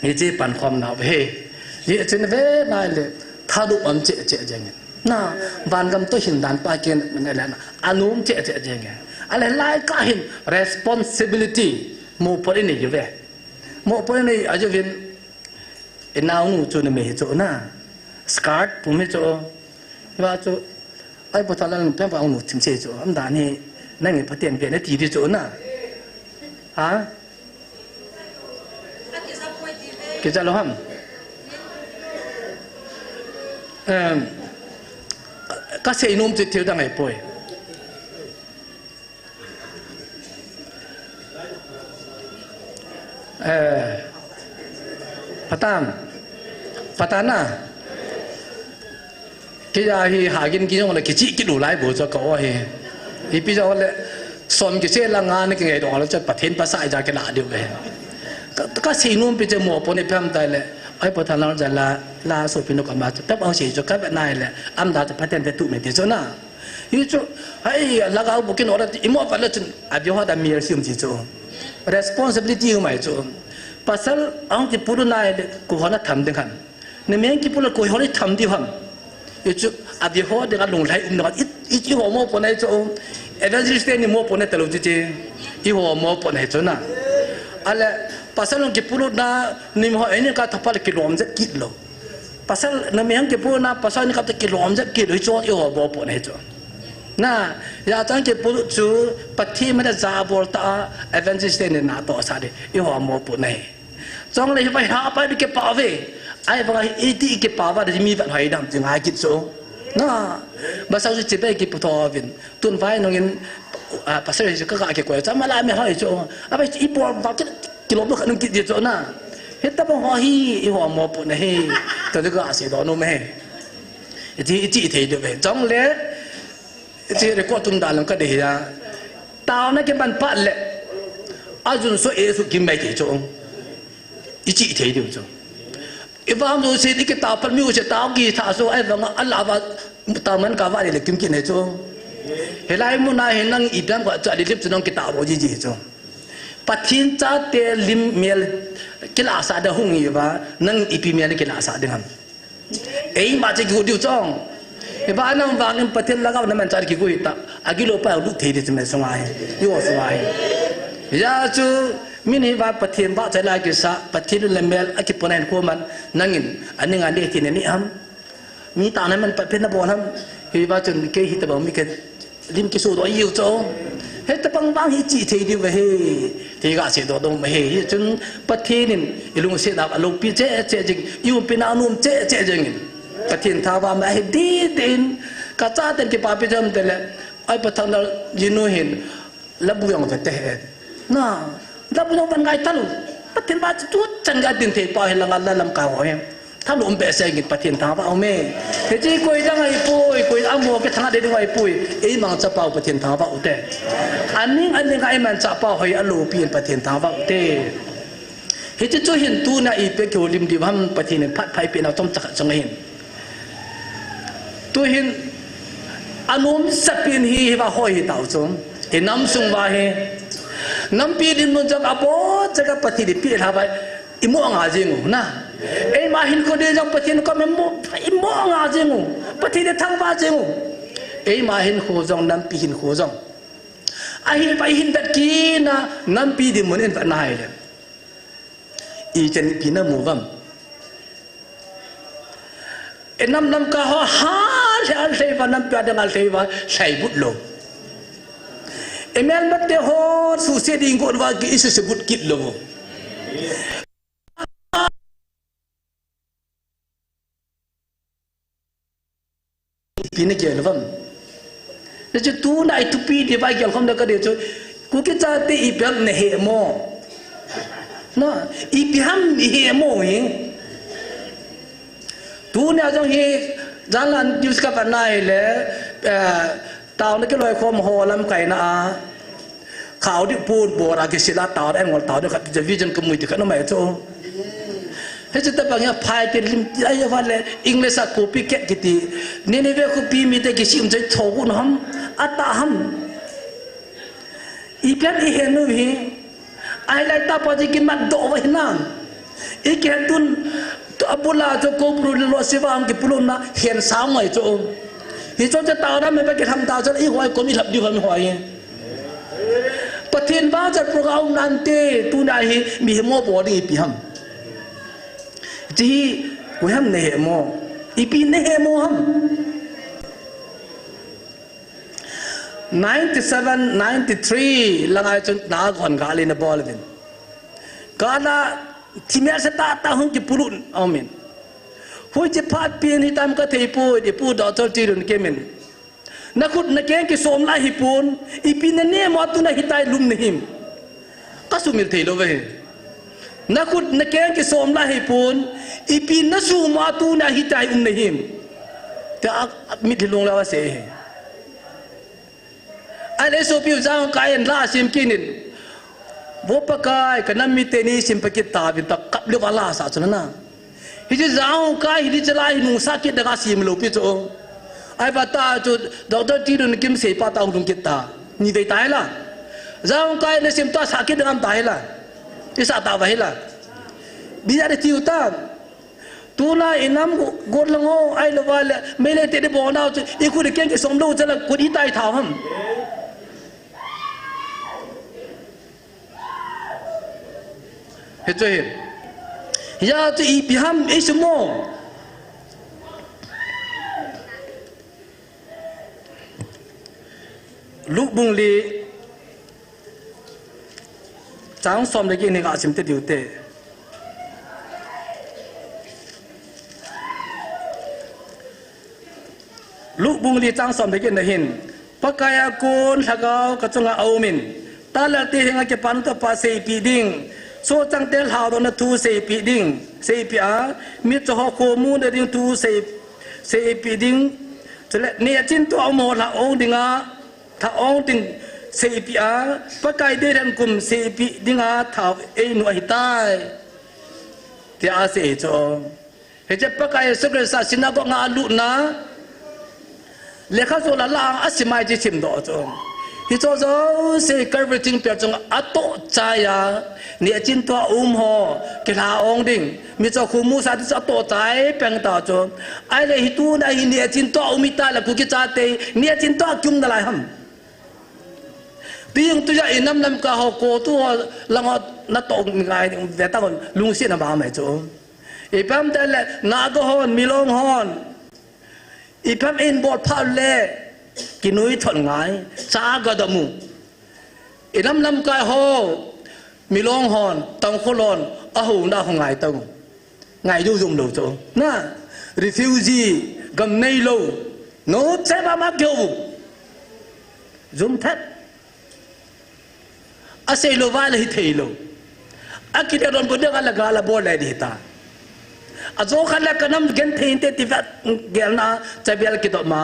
นี่จีปันความหนาวเฮ้ยี่เช่นเว้ยนายเลยท้าดุอันเจ๊เจ๊ยังไงน่ะวันกันตัวหินดันปาเกนมันอะไรนะอนุมเจ๊ยังไงอะไรไล่ก็หิน responsibility มูปรินี่อยู่เว้ย mo po nei ajo vin enau nu chu na me chu na skirt pu me chu wa chu ai po thalan pe ba nu chim che chu am da ni nang pa tian ve na ti di chu na ha ke cha lo ham ka sei nom te te dang ai poi Patana kia hi hagin kia ngồi kia chỉ đủ lại bộ cho cậu hi thì bây giờ là xóm kia xe là ngàn cái ngày đó là cho bắt thiên bắt sai ra cái lạ điều vậy các sĩ nuông bây giờ mua bốn cái phim tài là ai bắt thằng nào là số phim nó còn mà tất ông sĩ cho các bạn này là âm đạo cho bắt thiên để tụ mình thì cho na thì cho hay là cái bộ cái nó là im mất là chân à điều họ đã miêu xiêm chỉ cho responsibility của mày cho pasal ang ki puro na ko hona tham ding han ne meng ki puro ko hona tham di ham itu abi ho de lung lai no it ho mo po na cho evangelist ni mo po na telo ji i ho mo po na cho na ala pasal ki puro na ni ho ene ka thapal ki lom je ki lo pasal ne meng ki puro na pasal ni ka ki lom je ki lo cho i ho mo po na cho na ya tang ke pulu chu pathi ma da za bol ta evangelist ne na to sa de i ho mo po na trong này phải hạ phải cái bảo vệ ai phải ý cái bảo vệ thì mi vẫn phải làm chừng hai kịp số nó mà sau chỉ biết cái phô viên tuần phải nó nhìn bác sĩ các cái quay chăm mà làm mấy chỗ à phải ít bỏ vào cái lỗ nó kịp chỗ na hết tập họ hi họ mò bụng này từ cái cái gì đó nó mê thì chỉ thấy được vậy trong lẽ chỉ để qua tuần đàn làm cái gì à tao nói cái bàn phát lệ ai dùng số số kim mấy cái chỗ chỉ thấy được rồi. Ivan rồi sẽ đi cái tàu phân miu sẽ tàu gì thả số ai vâng Allah và tàu mình cả vài để kiếm tiền này cho. Hiện nay muốn nói hiện năng Ivan gọi cho đi liệp cho nó cái tàu gì gì cho. Bắt thiên cha te lim miel cái lá sa đã hung gì và năng ipi miel cái lá sa được không? Ấy mà chỉ có điều trong. Ivan năng vàng nên bắt thiên lagaw nên mình cari cái gì ta. Agilo pa lúc thấy đi cho mình sống ai, yêu sống ai. Ya chú min hi ba pathian ba chai lai ki sa pathian lemel akiponen ko man nangin ani nga le tin ni am mi ta na man pathian na bon ham hi ba chun ke hi ta ba mi ke lim ki su do yu cho he ta pang bang hi chi thei di ve he thì ga se do dong me he chun pathian in ilung se da lo pi che che jing yu pi na num che che jing pathian tha ba ma he di tin ka cha ten ki pa pi jam te le ai pathang da jinu hin labu yang ve te na Dapat orang ngai talu, patin baca tu cangga dinti pah hilang dalam kau hem. Talu umbe saya ingin patin tahu apa ome. Jadi kau jangan ipui, kau amu ke tengah dia dengar ipui. Mang capau patin tahu apa udah. Aning ngai man capau hai alu pian patin tahu apa udah. Jadi tu hin tu na ipe ke ulim di ham patin pat pai pian autom cakap cengahin. Tu hin anum sapin hi ba hoi tahu som. Enam sung bahe. Nampi din mo jak apo jaga pati di pi ha bai imo nga jingu na e ma hin ko de jak pati ko membo imo nga jingu pati de thang ba jingu e ma hin ho jong nampi hin ho jong a hin pai hin dat ki na nampi di mun en va nai le i chen pi na mu vam e nam ka ho ha le va nam pa de ngal le va sai but lo Emel mat de hot susi di ngot wa ki isu sebut kit lo. Pine ke lo vam. Je tu na itu pi di ba gyal khom da ka de cho ku ke cha te I pyam ne he mo. No, I pyam he mo yin. Tu na jong he jalan dius ka panai le tao nó cái loài khom hồ lắm cái na khảo đi buồn bùa ra cái xí lá tao em ngồi tao được cái vision cái mùi thì cái nó mày cho hết chúng ta bằng nhau phai tiền lim ai vậy là English à copy cái gì nên nên về copy mi tới cái gì cũng chơi thầu nó ham ata ham ikan ihe nu hi ai lại ta bao giờ cái mặt độ vậy nào ý cái tuần abula cho cô bru lo siva am cái pulun na hiện sao ngay cho thì cho tao đó mình phải cái thằng tao cho ý hoài có mi lập đi vào mi hoài ป thiên ba giờ program nanti tu nahi mi mo body piham ji we ham ne mo ipi ne mo ham 97 93 langai chun na gon ga le na bol din kana timia se ta hung ki purun amen hui je phat pin hi tam ka thei pu de pu do chol ti run kemen na khut na keng ki som la hi pun ipi ne mo tu na hitai lum nihim ka su mil thei lo ve na khut na keng ki som la hi pun ipi na su ma tu na hitai nihim ta mi thilong la wa se he ale so piu jang kai la sim kinin bo pakai kanam mi te ni sim pakit ta bi ta kap le wala sa chuna hi ji jang kai hi ji lai nu sa ki da sim lo pi cho ai ba ta chu doctor ti dun kim se pa ta ung kit ta ni dei tai la jang kai le sim ta sa ki da am tai la ti sa ta wa hi la bi ya de ti ta tu na inam gor lango ai lo wa le me le te de bo na chu i ku de ken ki som lo cha la ku di tai thao ham hết rồi giờ tôi ý biham ấy số mo lúc bung li trang xóm đấy cái này cả xem tới điều tệ lúc bung li trang xóm đấy cái này hin pakaya kun thagao kacunga aumin ta là ti hinga ke pan to pa sei pi ding so chang tel hao do na tu sei pi ding sei pi a mi cho ho ko mu de ding tu sei pi ding chale ne chin to mo la ong dinga tha ong ding sei pi a pa kai de ran kum sei pi dinga tha e nu ai tai ti a se cho he je pa kai so sa sina go nga lu na le kha so la la asimai ji chim do cho hi cho se everything pe chung ato chaya ni chin to ho ke la ong ding mi cho khu mu sa to to chai peng ta cho ai le hi tu na hi ni chin to mi ta la ku ki cha te ni chin to kyum da lai ham tiếng tu ya inam nam ka ho ko tu lang na to ngai ve ta kon lung si na ba mai cho e pam ta le na go hon mi long hon e pam in bot pha le ki nui thon ngai cha ga da mu inam nam ka ho mi long hon tong kho lon a hu na ho ngai tong ngai du zum lo cho na refugee gam nei lo no che ba ma kyo zum that asai lo wala hi thei lo akida don bodeng ala gala bola di ta azo khala kanam gen thein te tiva gelna chabel ki to ma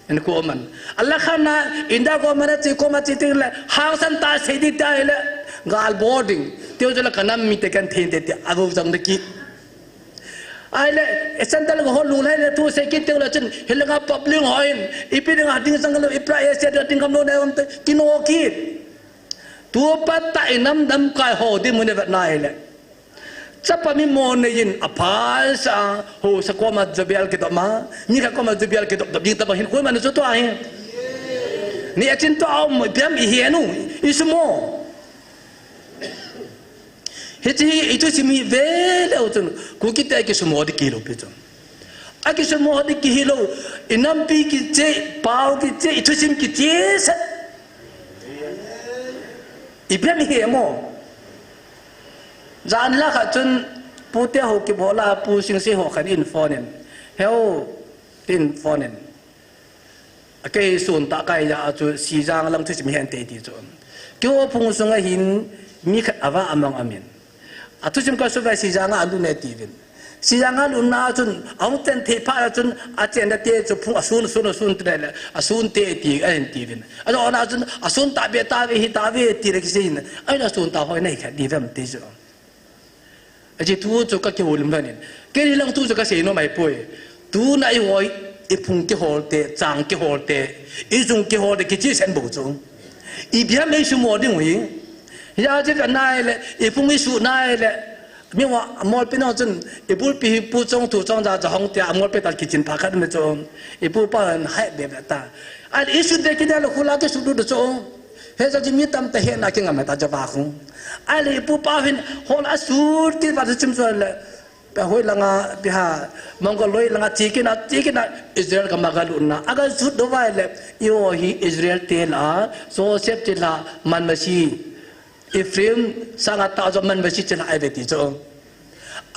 en ko man allah khana inda ko mara chi ko ma chi te la hausan ta sei di ta le gal boarding teo jala kanam mi te kan thein te ago jang de ki ai le esandal go lu lai le tu se ki te la chen helanga public hoin ipi ding hading sang lo ipra ese de ting kam no ne om te kino ki tua pata inam dam kai ho di mun vet nai le chapa mi mon ne yin apal sa ho sa ko ma jabel ke to ma ni ka ko ma jabel ke to ding ta ba hin ko ma no to ai ni atin to au mo biam i hienu ismo heti itu simi vele utun ku kita ke semua di kilo pe ton aki semua di kilo inam pi ki che pau ki che itu sim ki che ibrahim he mo jan la kha chun pu te ho ki bola pu sing se ho khan in fonen heo tin fonen ake sun ta kai ya chu si jang lang thu mi han te ti chu kyo phung sunga hin mi kha awa amang amen atu chim ka so vai si jang a lu ne ti vin si jang a lu na chun ang ten the pha chun a chen da te chu phung asun tre le asun te ti an ti vin ado na chun asun ta be hi ta be ti re ki sin ai na sun ta hoi nei kha di vam ti jo aji tu chu ka ki holum danin ke ri lang tu chu ka se no mai poi tu na i hoi i phung ki hol te chang ki hol te i jung ki hol de ki chi sen bo chu i bia me su mo ding wi ya ji ka nai le i phung mi su nai le mi wa mol pe no chun i bul pi pu chong tu chong ja hong te amol pe ta ki chin pha khat me chong i pu pa hai be ta al i su de ki da lo khula ke su du chong he cho chỉ mi tâm te he na kinh ngam ta cho ba khung ai le pu pa hin hol asur ti ba chim so le ba hoi langa biha mongoloi langa chikina Israel ka magaluna aga sud do vai le yo hi Israel tel a so sep tila man masi Ephraim sanga ta jo man masi tila ai beti jo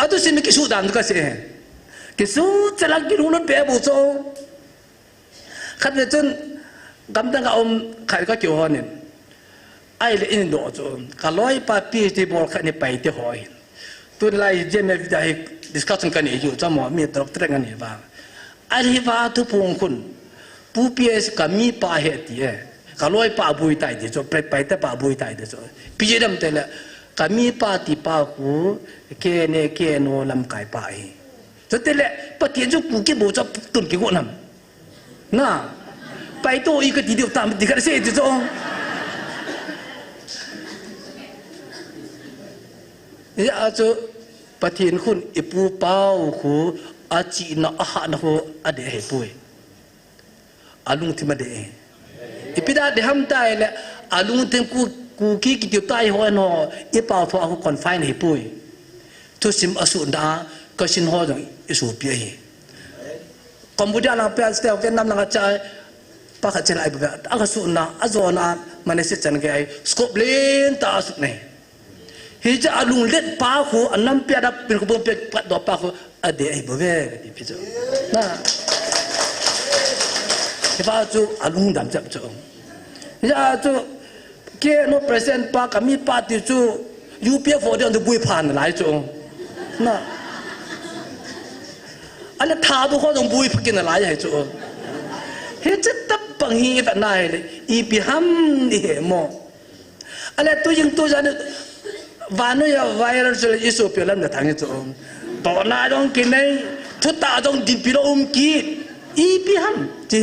adu sin ki sudan ka se ki su tila ki lu pe bu jo khat le chun gam dang om khai ka kyo honin ai le in do jo ka loi pa pi ti bol kha ni pai ti hoi tu lai je me da discussion kan ni ju cha mo mi drop trek kan ni ba ai va tu pung kun pu ps ka mi pa he ti e ka loi pa bui tai de jo pre pai te pa bui tai de jo pi je dam te la ka mi pa ti pa ku ke no lam kai pa ai cho te le pa ti ju pu ki bo cha tun ki go nam na pai to i ka ti de tam di ka se ti jo ya cho pathin khun ipu pau khu achi na aha na ho ade he pui alung ti ma de ipida de ham tai le alung tem ku ki ti tai ho no i pau tho aku confine he pui to sim asu da ka sin ho jong isu pi he Cambodia la pa stel Vietnam la cha pa kha chelai ba aka su na azona manese chan ge ai scope len ta su ne hija alung let pa khu anam pya da pin ko pe pat do pa khu ade ai bo ve di pi jo na e ba chu alung dam chap cho ya chu ke no present pa ka mi pa ti chu UPF de on de bui phan lai chu na ala tha do ho dong bui phakin lai hai chu hija tap pang hi va nai le I pi ham ni he mo ala tu jing tu jan vanu ya viral chule isu pelam na thang chu to na dong kin nei thu ta dong din pi om ki I pi ham chi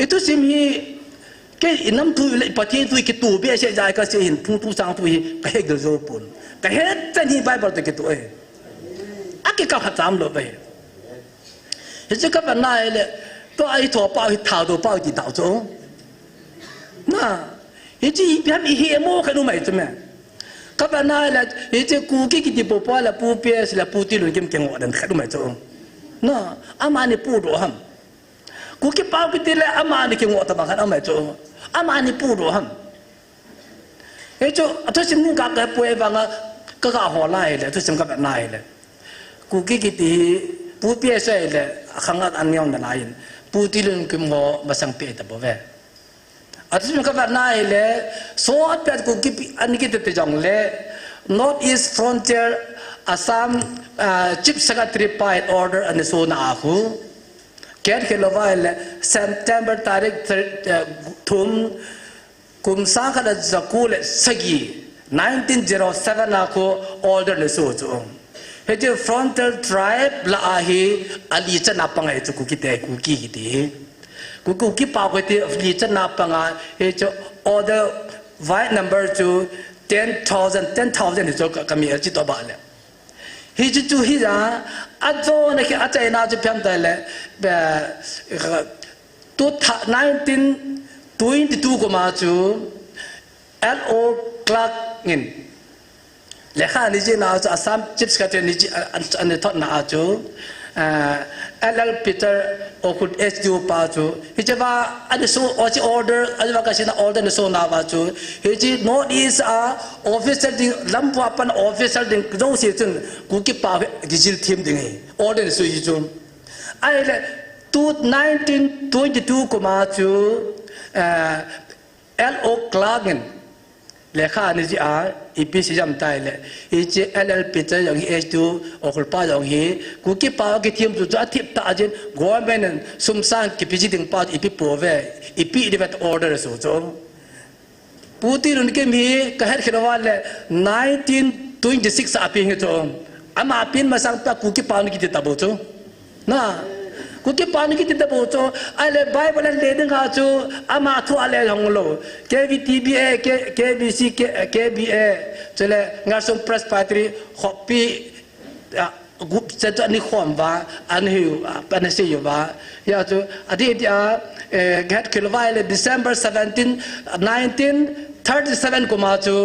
itu sim hi ke inam tu le pati tu ki tu be se jai ka se hin tu sang tu hi ka he gel zo pun ka he tan hi bible te ki tu e aki ka phatam lo be he che ka na le to ai tho pa hi tha do pa di dao zo na hiji biam I he mo khanu mai tu me ka ba na la hiji ku ki ti po pa la pu ps la pu ti lu kim keng wa dan khanu mai tu na ama ni pu do ham ku ki pa ki ti la ama ni keng wa ta ba khan mai tu ama ni pu do ham he chu ato sim ni ka ka pu e ba nga ka ho lai le tu sim ka ba na le ku ki ti pu ps le khangat an yong na lai pu ti lu kim ho masang pe ta bo ve atus ka ba na ile so at pet ko ki an ki te jong le North East Frontier Assam Chief Secretary Pite Order and so na aku ket ke lova ile September tarik thum kum sa ka da zakul sagi 1907 aku order le so chu he je Frontier tribe la ahi ali chana pangai chu ku ki te ku ki ti ku ki pa ko ti li chana panga he cho order white number to 10,000 is ka mi chi to ba le he chu hi ra a zo na ki a chai na chu pyam ta le ba 1922 ko ma chu LO Clark in le kha ni ji na Assam Chief Secretary ni ji an thot na chu LL Peter okut SDO pa chu hijawa an so order alwa ka sina order so na ba chu hiji North East officer ding lampwa pan officer ding zo si chun ku ki pa gijil team ding order so hi chu ai le 1922 ko ma chu LO Clarkin le kha ni ji EPC jam tai le hiji LL Peter yang SDO okul pa yang hi ku ki pa ki team chu a thip ta jin government sum sang ki piji ding pa ipi po ve ipi devet order so cho puti run ke mi ka her khirwa le 1926 api nge cho ama pin masang pa ku ki pa ni ki ta bo cho na ku ki pa ni ki ta bo cho ale bible le ding ha cho ama thu ale hong lo KVTBA KBC KBA chele ngasum presbytery hopi จะจะนี่ความว่าอันหิวอันนี้อยู่ว่าอยากจะอดีตแกคิดว่าเลย December 17 1937 กูมาจู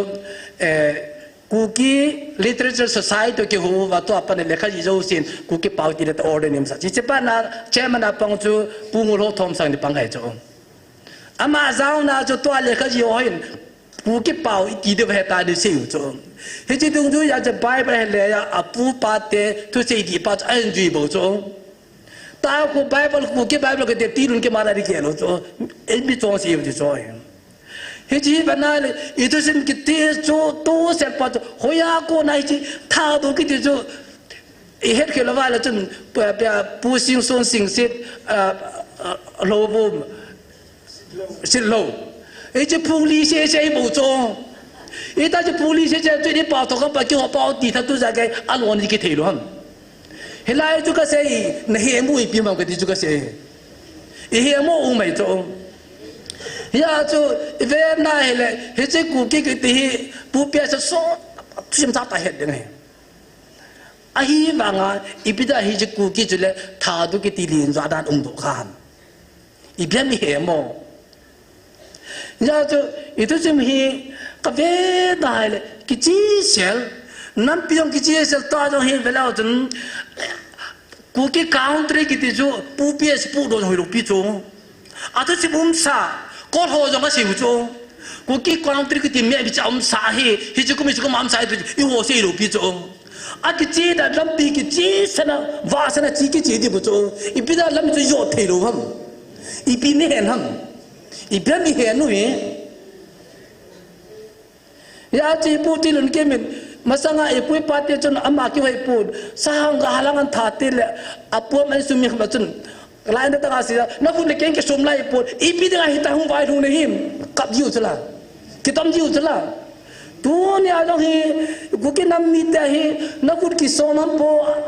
กูกี้ literature society ที่หัวว่าตัวปันเลขาจิโจสินกูกี้เป่าตีเด็ดออเดนิมสักจิตปันนะเจ้ามันปังจูปูงูโลทอมสังดิปังให้จูอามาเจ้านะจูตัวเลขาจิโอหินกูกี้เป่าตีเด็ดให้ตาดิสิวจูเฮ้ยจิตรงจูอยากจะไปให้เลยอ่ะปูปาเตทุเสียดีปาจะเอ็นจีบจูตากูไปกูกี้ไปก็เด็ดตีรุนกี้มาได้กี่โลจูเอ็นบีจงสิวจูเฮ้ยจีบันนั้นเลยอีทุกสิ่งกิติจูตัวเสพปัจจุหอยากูนายจีท่าดูกิติจูอีเฮ็ดเกี่ยวกับอะไรจนเปียผู้สิงส่วนสิงสิโลบุมสิโลไอ้เจ้าผู้ลีเสียบุจงไอ้ตาเจ้าผู้ลีเสียจุดนี้ป่าวตัวกันไปกี่หัวป่าวตีทัดตัวใจกันอารมณ์นี่กิติรู้มั้งเฮลัยจุกเสียนี่เฮมูอีพิมพ์กันที่จุกเสียอีเฮมูอุ้มไม่จงยาจูเวมนาเฮเลเฮจิกูกิกิติปูเปียสโซชิมซาตาเฮดเนี่ยอาฮีบังอ่ะอีพิดาเฮจิกูกิจุเลทาดุกิติลินจาดานองค์ดุขานอีเบียมีเฮโมยาจูอีทุจิมฮีกับเวนาเฮเลกิจิเซลน้ำพิยงกิจิเซลตาจงเฮเวลาจนกูกิคาวน์ทรีกิติจูปูเปียสปูโดนหอยลูกพิจูอาทุจิมุมซาก็โหจงก็สิวจูกูกี้กวางตรีกิติเมียบิจอมสาเหตุกูไม่ใช่กูมั่มสายตัวอีหัวเสียรูปีจูอากิจีดาลำปีกิจีสนะวาสนะจีกิจีดิบุจูอีปีดาลำจะยอดเทโลฮัมอีปีนี้เห็นฮัมอีปีนี้เห็นนู่นยาจีพูดที่หลุนเกมินมาสังอาปุยปาเตจนอามาคิวให้พูดสร้างกาลังอันถาติเลอาปัวมันสุมีขมาจนลายนั่นตั้งอาศัยนักบุญเก่งแค่สมไล่ปวดอีพีตั้งหิตาหุ่นไปทุ่งในหิมกับยิวจะละกิตอมยิวจะละตัวนี้อาจจะฮีกูกินน้ำมีแต่ฮีนักบุญกิสอมฮัมโป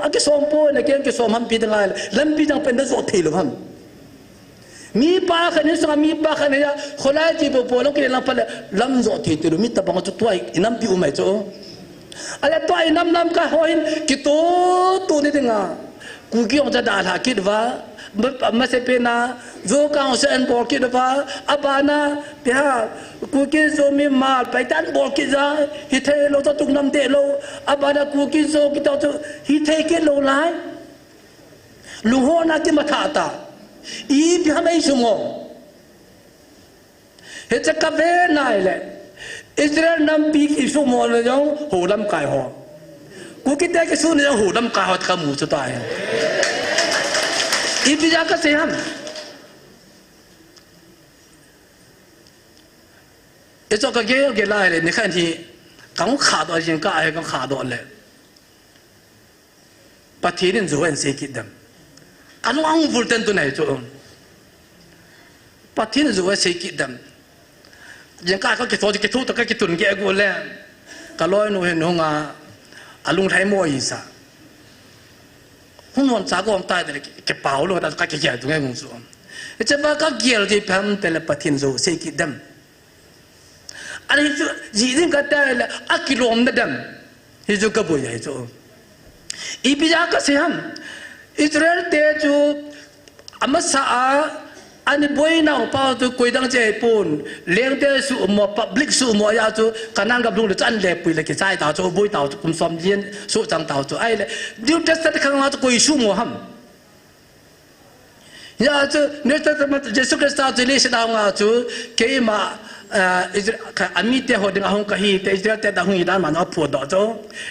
อากิสอมโปนักเก่งกิสอมฮัมปีตั้งไงลำปีตั้งเป็นนักโจทย์เลยฮัมมีปากขันนี่สมีปากขันนี่คนละจีบโปแล้วกินลำพันลำโจทย์เลยมีแต่บางจุดตัวอีน้ำปีอุ้มไม่โจอะไรตัวอีน้ำก็หอยกิตัวนี่ตั้งอ่ะกูกิองจะด่าหาคิดว่ามาเสพน่ะโจก้าวเส้นบอกคิดว่าอาบานะเดี๋ยวกูกินโจมีมาไปตันบอกคิดว่าฮิตเทโลจะตุกน้ำเตโลอาบานะกูกินโจกิตาจะฮิตเทกิโลไลลุงหัวนักที่มาท่าตาอีพี่ทำไมสมองเฮ็ดจะกับเวนไหนแหละอิสราเอลนำปีกอิสมอลยังโหดำกายหัวกูคิดได้ก็สู้เนี่ยโหดำกายหัวทำหมูจะตายอีพิจารณาเสียงไอ้เจ้าก็เกี่ยวกับอะไรเลยในขั้นที่เขาขาดตัวจริงก็ไอ้ก็ขาดตัวเลยปะทีนี่จะเป็นเสียกิดดำอันว่าหุ่นฟูเต็นตัวไหนตัวปะทีนี่จะเป็นเสียกิดดำยังก็เขาเกี่ยวกับทุกตัวก็เกี่ยวกับกูเลยก็ลอยนู่นเห็นหงอาลุงไทยมั่วอีสาหุ่นวันจากก็ตายแต่เก็บเป๋าเลยแต่ก็เกี่ยวตรงนี้มึงส่วนจะว่าก็เกี่ยวที่พันแต่ละปะทินโซเสกิดำอันนี้จีนก็ได้ละอักิโลมนั่นดำที่จะกบฏใหญ่โซอีพิจารณาเสียงอิสราเอลเตจูอามาสาอันนี้บ่อยน่าป่าวตัวคุยดังใจปูนเลี้ยงเตสูมัวพับลิกสูมัวยาจูกันนั่งกับลุงเดือดอันเล็บปุยเลยกิจใจต่อจูบ่อยต่อจูคุมสมเย็นสูจังต่อจูไอ้เลยดิวเทสต์ข้างหน้าตัวคุยสูมัวฮัมยาจูเนื้อตัวมันเยซูคริสต์จูเลสดาวงาจูเคยมาอามิเตหัวดึงอาหงกะฮีแต่อิสราเอลแต่ดาวหงอีด้านมันเอาผัวดอกจู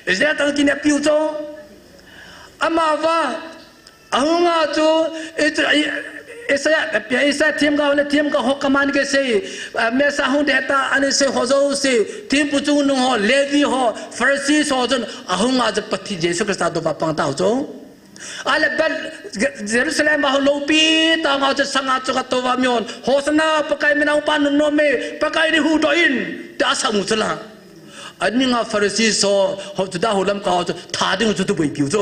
อิสราเอลตั้งกินเนี่ยผิวจูอามาว่าอาหงาจูเอสยเอสทีมก็วันทีมก็หกกมันก็เสียเมษาหุ่นเดต้าอันนี้เสียหัวโจเสียทีมผู้จูนุ่งหัวเลวีหัวฟาริสีสอจนอาหุงอาจจะปฏิเยซูคริสต์ตัวปังเต่าโจอะไรแบบเยรูซาเล็มมาหัวโลปีต่างอาจจะสังอาจจะกัตัวมิอนโฮสนาปะไกไม่เอาปานนเมปะไกนี่หูดอินแต่อาสามุสลาอันนี้งาฟาริสีสอเขาจะได้หัวลำเขาจะท่าดึงจะตัวบิวโจ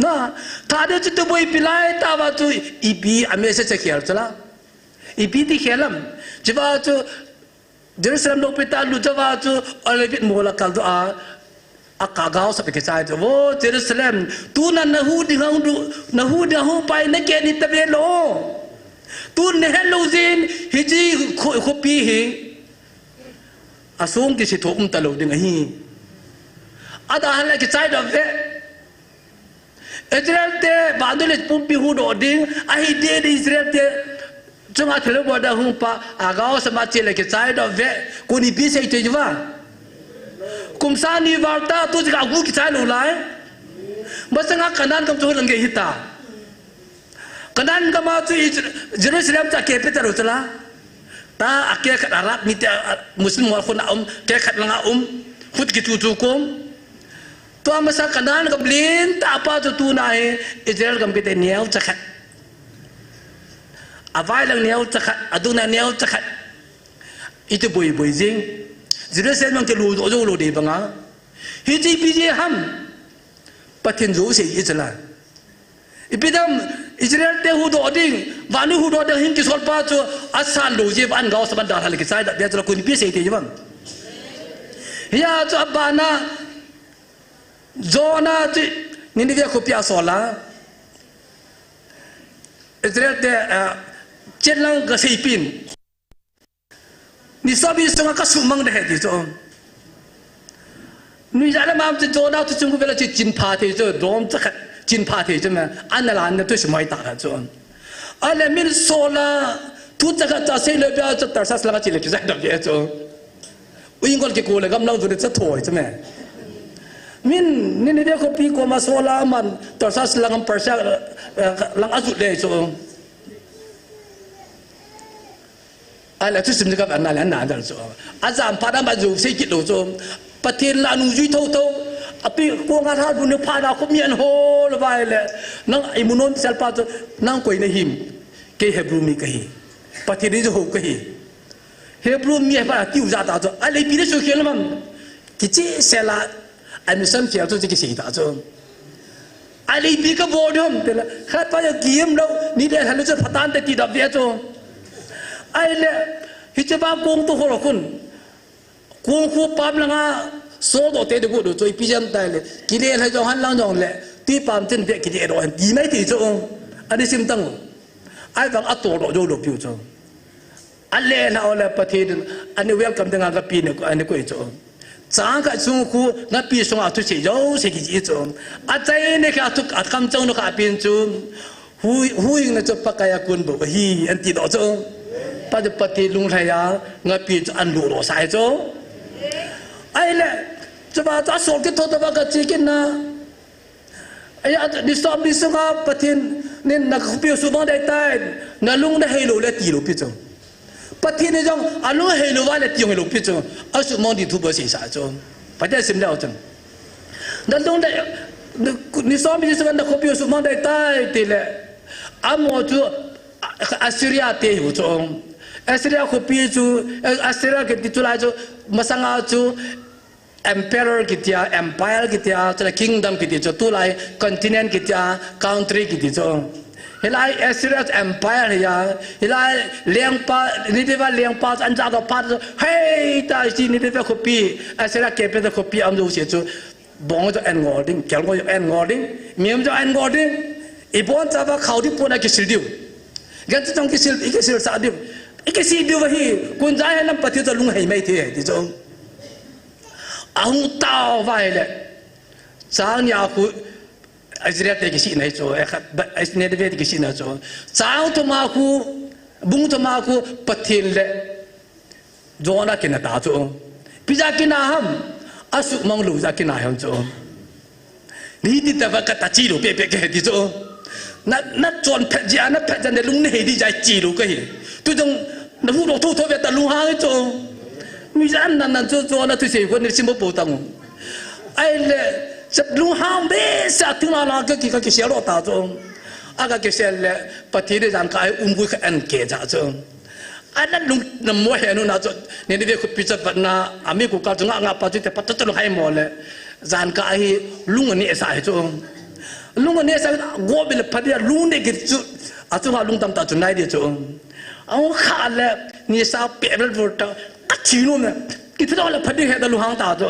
น่ะถ้าเดี๋ยวจะตัวไปไล่ตาว่าตัวอีพีอเมริกาจะเขียนใช่ไหมอีพีที่เขียนแล้วจะว่าตัวเยรูซาเล็มโลกไปตาลุจะว่าตัวอะไรเป็นโมลกัลตัว akagaw sa pikisay to wo Jerusalem tu na nahudi hang pai na ke ni tabelo tu ne hello zin hiji khopi hi asung ki si thum talo ding hi ada hala ki chai do ve Israel te badul pumpi hu do ding ahi de Israel te chunga thelo boda hung pa agaw sa ma chele ki chai do ve ko ni bi sei te jwa kumsani warta tu jika gu ki chai lo lai basanga kanan kam tu lang ge hita kanan ka ma tu Jerusalem ta ke petaro tala ta ake kat arab ni muslim wal khuna ke kat langa khut ki tu kom to amasa kanan ka blin ta apa tu nai Israel kam pete niau chakhat avai lang niau chakhat aduna niau chakhat itu boy jing Jerusalem ke lu do lo de banga hiji bije ham patin zo se Israel ipidam Israel te hu do ding wani hu do ding ki sol pa cho asan lo je ban gaw saban dar hal ki sai da de ko ni bi se te jam ya cho abana zona ti ni ni ko pia sola Israel te chenlang ga sei pin ni sabi sunga ka sumang de hedi zo ni jala mam te zona tu chung vela chi jin pa te zo dom cha jin pa te zo ma anala na tu shmai ta zo ala min sola tu cha ka cha se le bia cha tar sa la chi le chi za da ye zo uing gol ke ko le gam nau zo de cha thoi zo me min ni ni de ko pi ko ma sola man tar sa la ngam par sa lang azu le zo ala tu sim ka anala na dal zo azam pada ma zo se ki lo zo patin la nu zui thau api ko nga tha bu ne phana ko mien ho le vai le nang imunon sel pa zo nang koi ne him ke hebrew mi kahi patin ni zo ho kahi hebrew mi ba tiu za ta zo ale pi de so khel mam ki chi sela am sam fiao zo ki si ta zo ale pi ka bodom te la khat pa ya kiem lo ni de halu zo phatan te ti da ve zo ai le hichaba kong to horo kun kong khu pam langa so do te de gu do choi pijam tai le kile la jong han lang jong le ti pam tin ve kile ro di mai ti zo ani sim tang ai bang ato ro jo do piu zo alle na ola pathin ani welcome de nga ga pi ne ko ani ko zo chang ka chung khu na pi song a tu che yo se ki ji zo a chai ne ka tu at kam chong no ka pin chu hu na cho pakaya kun bo hi an ti do zo pa de pati lung thaya nga pi an lu ro sai zo ai le chaba ta so ke to ba ka chi kin na ai di som di sunga patin nen na pi su ba dai tai na lung da helo le ti lo pi zo patin ne jong alu helo wa le ti helo pi zo a su mo di tu ba si sa zo pa de sim le o zo na lung da ni som di sunga na pi su mo dai tai ti le amo tu Assyria te hu zo Assyria ko pi chu Assyria ke ti chu la chu masanga chu emperor kitia empire kitia cha kingdom kitia chu tu lai continent kitia country kitia chu helai Assyria empire ya helai lengpa ni de va lengpa an ja do pa hey ta si ni de va ko pi Assyria ke pe ko pi am jo che chu bong jo en ngording kel ngo en ngording miem jo en ngording ibon cha ba khau di pona ki sil diu gan chu ki sil sa diu ike si diu wa hi kun jai lam pati to lung hei mai the di jong ang tao vai le chang ya ku Israel te ki si nai cho e khat ai ne de ki si na cho chang to ma ku bung to ma ku pathin le jona ke na ta cho pija ki na ham asu mong lu za ki na ham cho ni di ta va ka ta chi lu pe pe ke di cho na chon phe ja na phe jan de lung ne hei di jai chi lu ke hi tu jong na hu do thu ve ta lu ha cho mi jan nan cho na tu sei ko ni sim bo tang ai le sat lu ha be sa tu na ka ki sia lo ta cho aga ke sel le pati de jan kai bu ka an ke ja cho ana lung na mo he no na cho ne de ko pi cha pa na ami ko ka nga pa chu te pa ta lu hai mo le jan ka ai lung ni sa cho lung ni sa go be le pa de lung de ki chu a chu nga lung tam ta chu nai de cho ang kha le ni sa pe bel vor ta ka chi no na ki thdo la phadi he da lu hang ta cho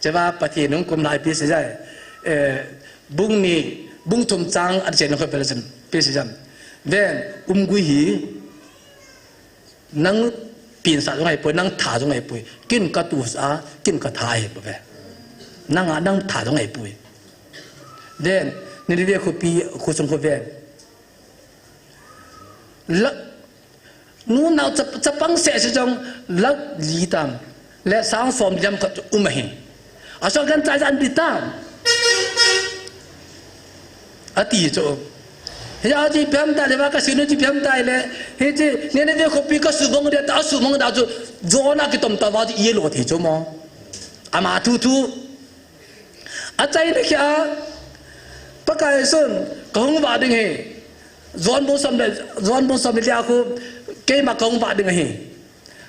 จะว่าประเทศนู้นกลุ่มนายพิเศษใช่บุ้งนี่บุ้งทุ่มจังอันเจนเขาเป็นอะไรพิเศษจังเว้นกุยหีนั่งปีนสาตรงไหนป่วยนั่งถ่าตรงไหนป่วยกินกระตูสากินกระทายแบบนี้นั่งถ่าตรงไหนป่วยเด่นนี่เรียกคุณปีคุณสมควรเว้นแล้วนู้นเราจะปังเสียสิจังลักลีตามและสาวฟอร์มยำกับไม่เห็นอาศัยกันใจอันดีตามอดีตเฮ้ยอาจีเพียงได้เลยว่าก็สิ่งที่เพียงได้เลยเฮ้ยจีเนี่ยเนี่ยเขาปีก็สูบมงเดียวแต่สูบมงดาวจูโจน่าคิดตมตาว่าจะเยี่ยโลที่จูมองอามาทูอาใจนี่แค่ปากกาส่วนกงว่าดึงเฮ้จวนบุษมเดียร์เขาเกี่ยมากงว่าดึงเฮ้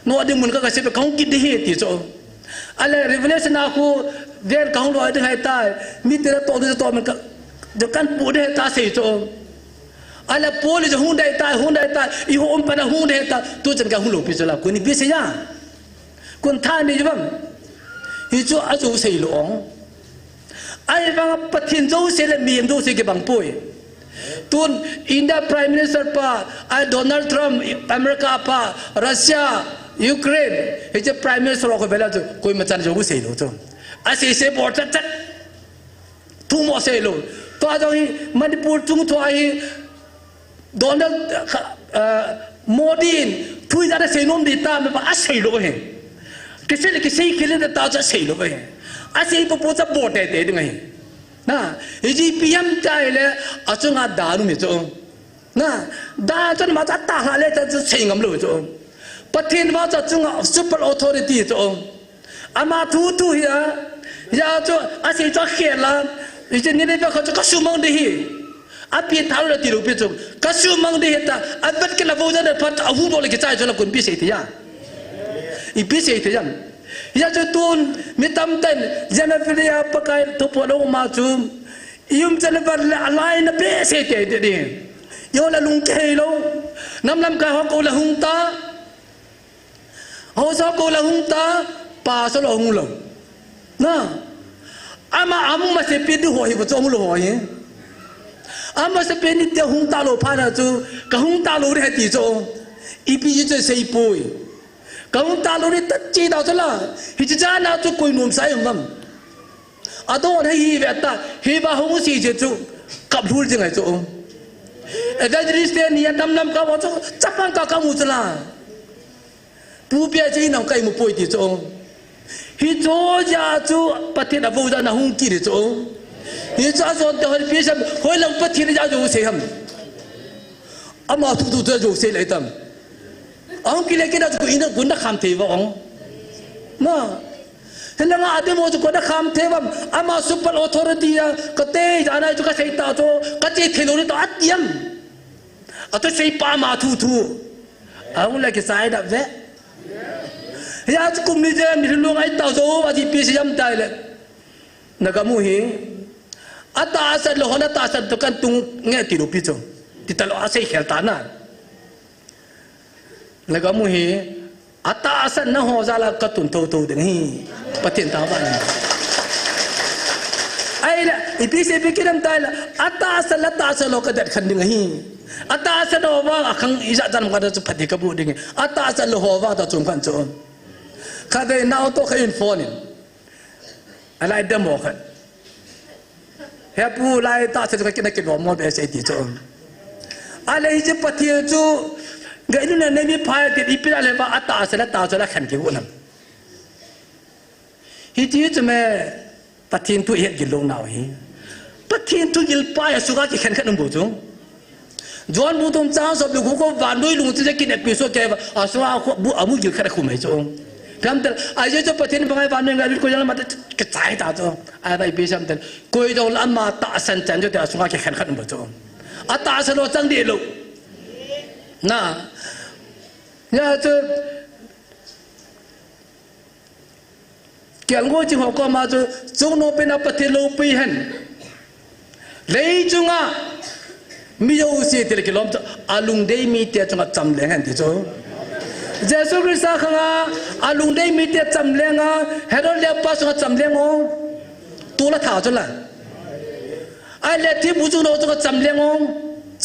นัวดึงมันก็กระสิบกงกินดีเฮ้ที่จูอะไรรีเวลชั่นอาคูเดินกงลอยดึงให้ตายมีแต่ตัวดูตัวมันก็จะกันปูได้ตาเสียจูอะไรปูเลยจะหุ่นได้ตายอีหัวมันเป็นหุ่นได้ตายตัวจันกับหุ่นหลุดไปจุฬาคุณนี่พิเศษยังคุณท่านนี่จะบ้างอีจูอาจูเสียหลงไอ้บางประเทศจูเสียเลยมีอันดูเสียกับบางปุยตุนอินเดียพรีเมียร์มินิสเตอร์ป้าไอ้โดนัลด์ทรัมป์อเมริกาป้ารัสเซียยูเครนไอ้เจ้าพรีเมียร์มินิสเตอร์เขาเวลาจูคุยมาจันจูเสียหลงจูไอ้เสียบอร์จัดทุ่งหม้อเสียหลงตัวอาจารย์มันดิพูดทุ่งตัวไอ้โดนัลด์โมดีนทุยจะได้เสียนุ่มดีตามมันว่าเสียหลงเองกิเสียคิดเลยตาจะเสียหลงเองเสียปุ๊บจะบอดได้เองไงนะไอ้จีพีเอ็มใจเลยอาจารย์ด่าลุงมิจูนะด่าจนมาจะตาหาเลยจะเสียงกำลังจูประเทศว่าจะจุงซูเปอร์ออโตริตี้จูอามาทูเฮียยาจูเสียจะเขียนละไอ้เจนี่เนี่ยเขาจะก็สูมังดีอาเปียท้าวเราตีรูปจูก็สูมังดีเหตุอาบัดกันละโวจะได้พัดอาหูบอลกิจใจจนละคนพิเศษที่ยังอีพิเศษที่ยังยาจะตูนมิตรเต้นเจนฟิลียปากายทุบปลงมาจูยุมเจนฟิลีอะไรนะพิเศษที่เดียอละลุงเกยโลน้ำกายฮักโอละหุงตาฮักซักโอละหุงตาป่าสละหุงโลนะอามาเสพติดหัวหิบจอมหัวหิอามาเสพติดหุงตาโลพาราจูกะหุงตาโลได้ตีโจอีพีจะเสียปุยกะหุงตาโลนี่ตัดจีดาวละฮิจจานาจูคุยนุ่มใส่ยังอาโดนให้ฮีเวต้าฮีบาหุงสีเจจูกับรูจังไงจูแต่จะริสเตนี่ดำกับว่าจูจับปังกับมุจลาปูเปียจีนเอาไก่มุปุยตีโจฮิโจยาจูปฏิบัติบูชาหน้าหุ่นกิริโจฮิโจส่วนเดียวให้พิเศษหอยหลังปฏิบัติจูเสียมอามาทุกจูเสียเลยตั้มอังกิเลกินาจูอินกุนนักขามเทวะองน่ะเห็นแล้วอาเดโมจูกุนนักขามเทวะอามาซุปเปอร์ออโตริตี้ก็เตยจานาจูก็เสียตาจูก็เจเทโลนี่ตัวอัดยำอัตเสียปามาทูเอาเลยก็สายดับเวยาจะกุมนี่เจมีลุงไอ้ตาโจอาทิตย์ปีเสียมใจเลยนักมุฮีอัตตาสัตว์โลหะตาสัตว์ตุกันตุงเงี้ยติรูปิจงติดตลอดอาศัยเขลตานะนักมุฮีอัตตาสัตว์น่ะหัวซาลากตุนโตดึงฮีปฏิญญาบ้านไอ้ละอีพีเสียไปกินน้ำตายละอัตตาสัตว์ละตาสัตว์โลกดัดขันดึงฮีอัตตาสัตว์โลว่าขังอิจฉาจันกันจะปฏิกบูดึงอัตตาสัตว์โลว่าตาจุ่มกันโจข้าได้น่าตัวข้าอินโฟนินอะไรเดโมกันเฮ้ยผู้ไล่ตาเสด็จกินกินว่าหมดเอสเอทีโจอะไรจะปฏิโจเกิดนั่นเนี่ยมีพายติดอีพิจารณาว่าอัตตาเสด็จตาจะละขันกิวนั่นฮิจิจะแม่ปฏิทุเฮ็ดกินลงหนาวฮีปฏิทุกิลปายสุกัดขันขันนุ่มบุจงจวนบุตรจ้าสอบลูกก็วันด้วยลุงจะกินเอพิโซดแกว่าอาสวะบุอามุกิลขันคุ้มไม่จงพร้อมแต่อายุจะปฏิบัติวันหนึ่งก็ยังมากระจายตาจ้าอะไรพิเศษแต่คุย到ละมาตาสันจันจะแต่สุขะแข็งขันบ่จ้าอัตตาสโลจังดีลูกนะเนี่ยจะเกี่ยงกูจึงบอกมาจ้าจงโนเป็นปฏิโลปีหันเลยจุงอ่ะมีอยู่สิที่เกี่ยวกับอาลุงเดมีเตียจงจำเลยหันที่จ้า เจสุคริสต์ข้างอาลุงได้มีเดียจำเลี้ยงเฮโรเลียปัสก็จำเลี้ยงตัวละถ่าจนละไอเล็กที่บุจุโนจก็จำเลี้ยง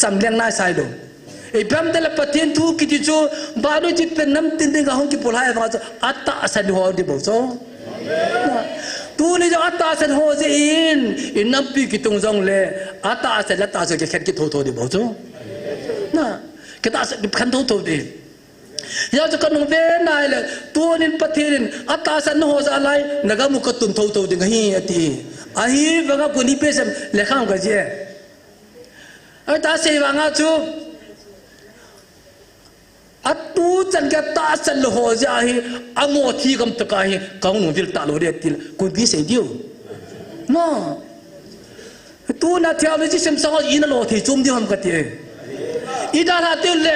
จำเลี้ยงนายสายดูไอ้แบบแต่ละปฏิญทูกิจจูบารุจิตเป็นน้ำตินติงกับห้องกิปุลายฟังจะอัตตาสันหัวดิบุโซตัวนี้จะอัตตาสันหัวจะอินน้ำปีกิตุงจงเลยอัตตาสันละตาจะแค่กิโตโตดิบุโซนะกิตาสันขันโตโตดิยาจะกันงเวนายเลยตัวนี้ปฏิญอัตตาสันหัวจะอะไรนักมุกตุนโตโตดิงฮีอติอาฮีฟังกับคนนี้เป็นสัมเลขาของกันเจ้ไอ้ตาเสวังอาจูอัตุจันกตาสันโหจาฮีอโมทีกัมตกาฮีกังนุวิลตาโลเรียติลกุณพิเศษดิวน้าตัวนัทเทวจิตเสมสังอินโลทีจุ่มดิวhamกติอีดาราติลเล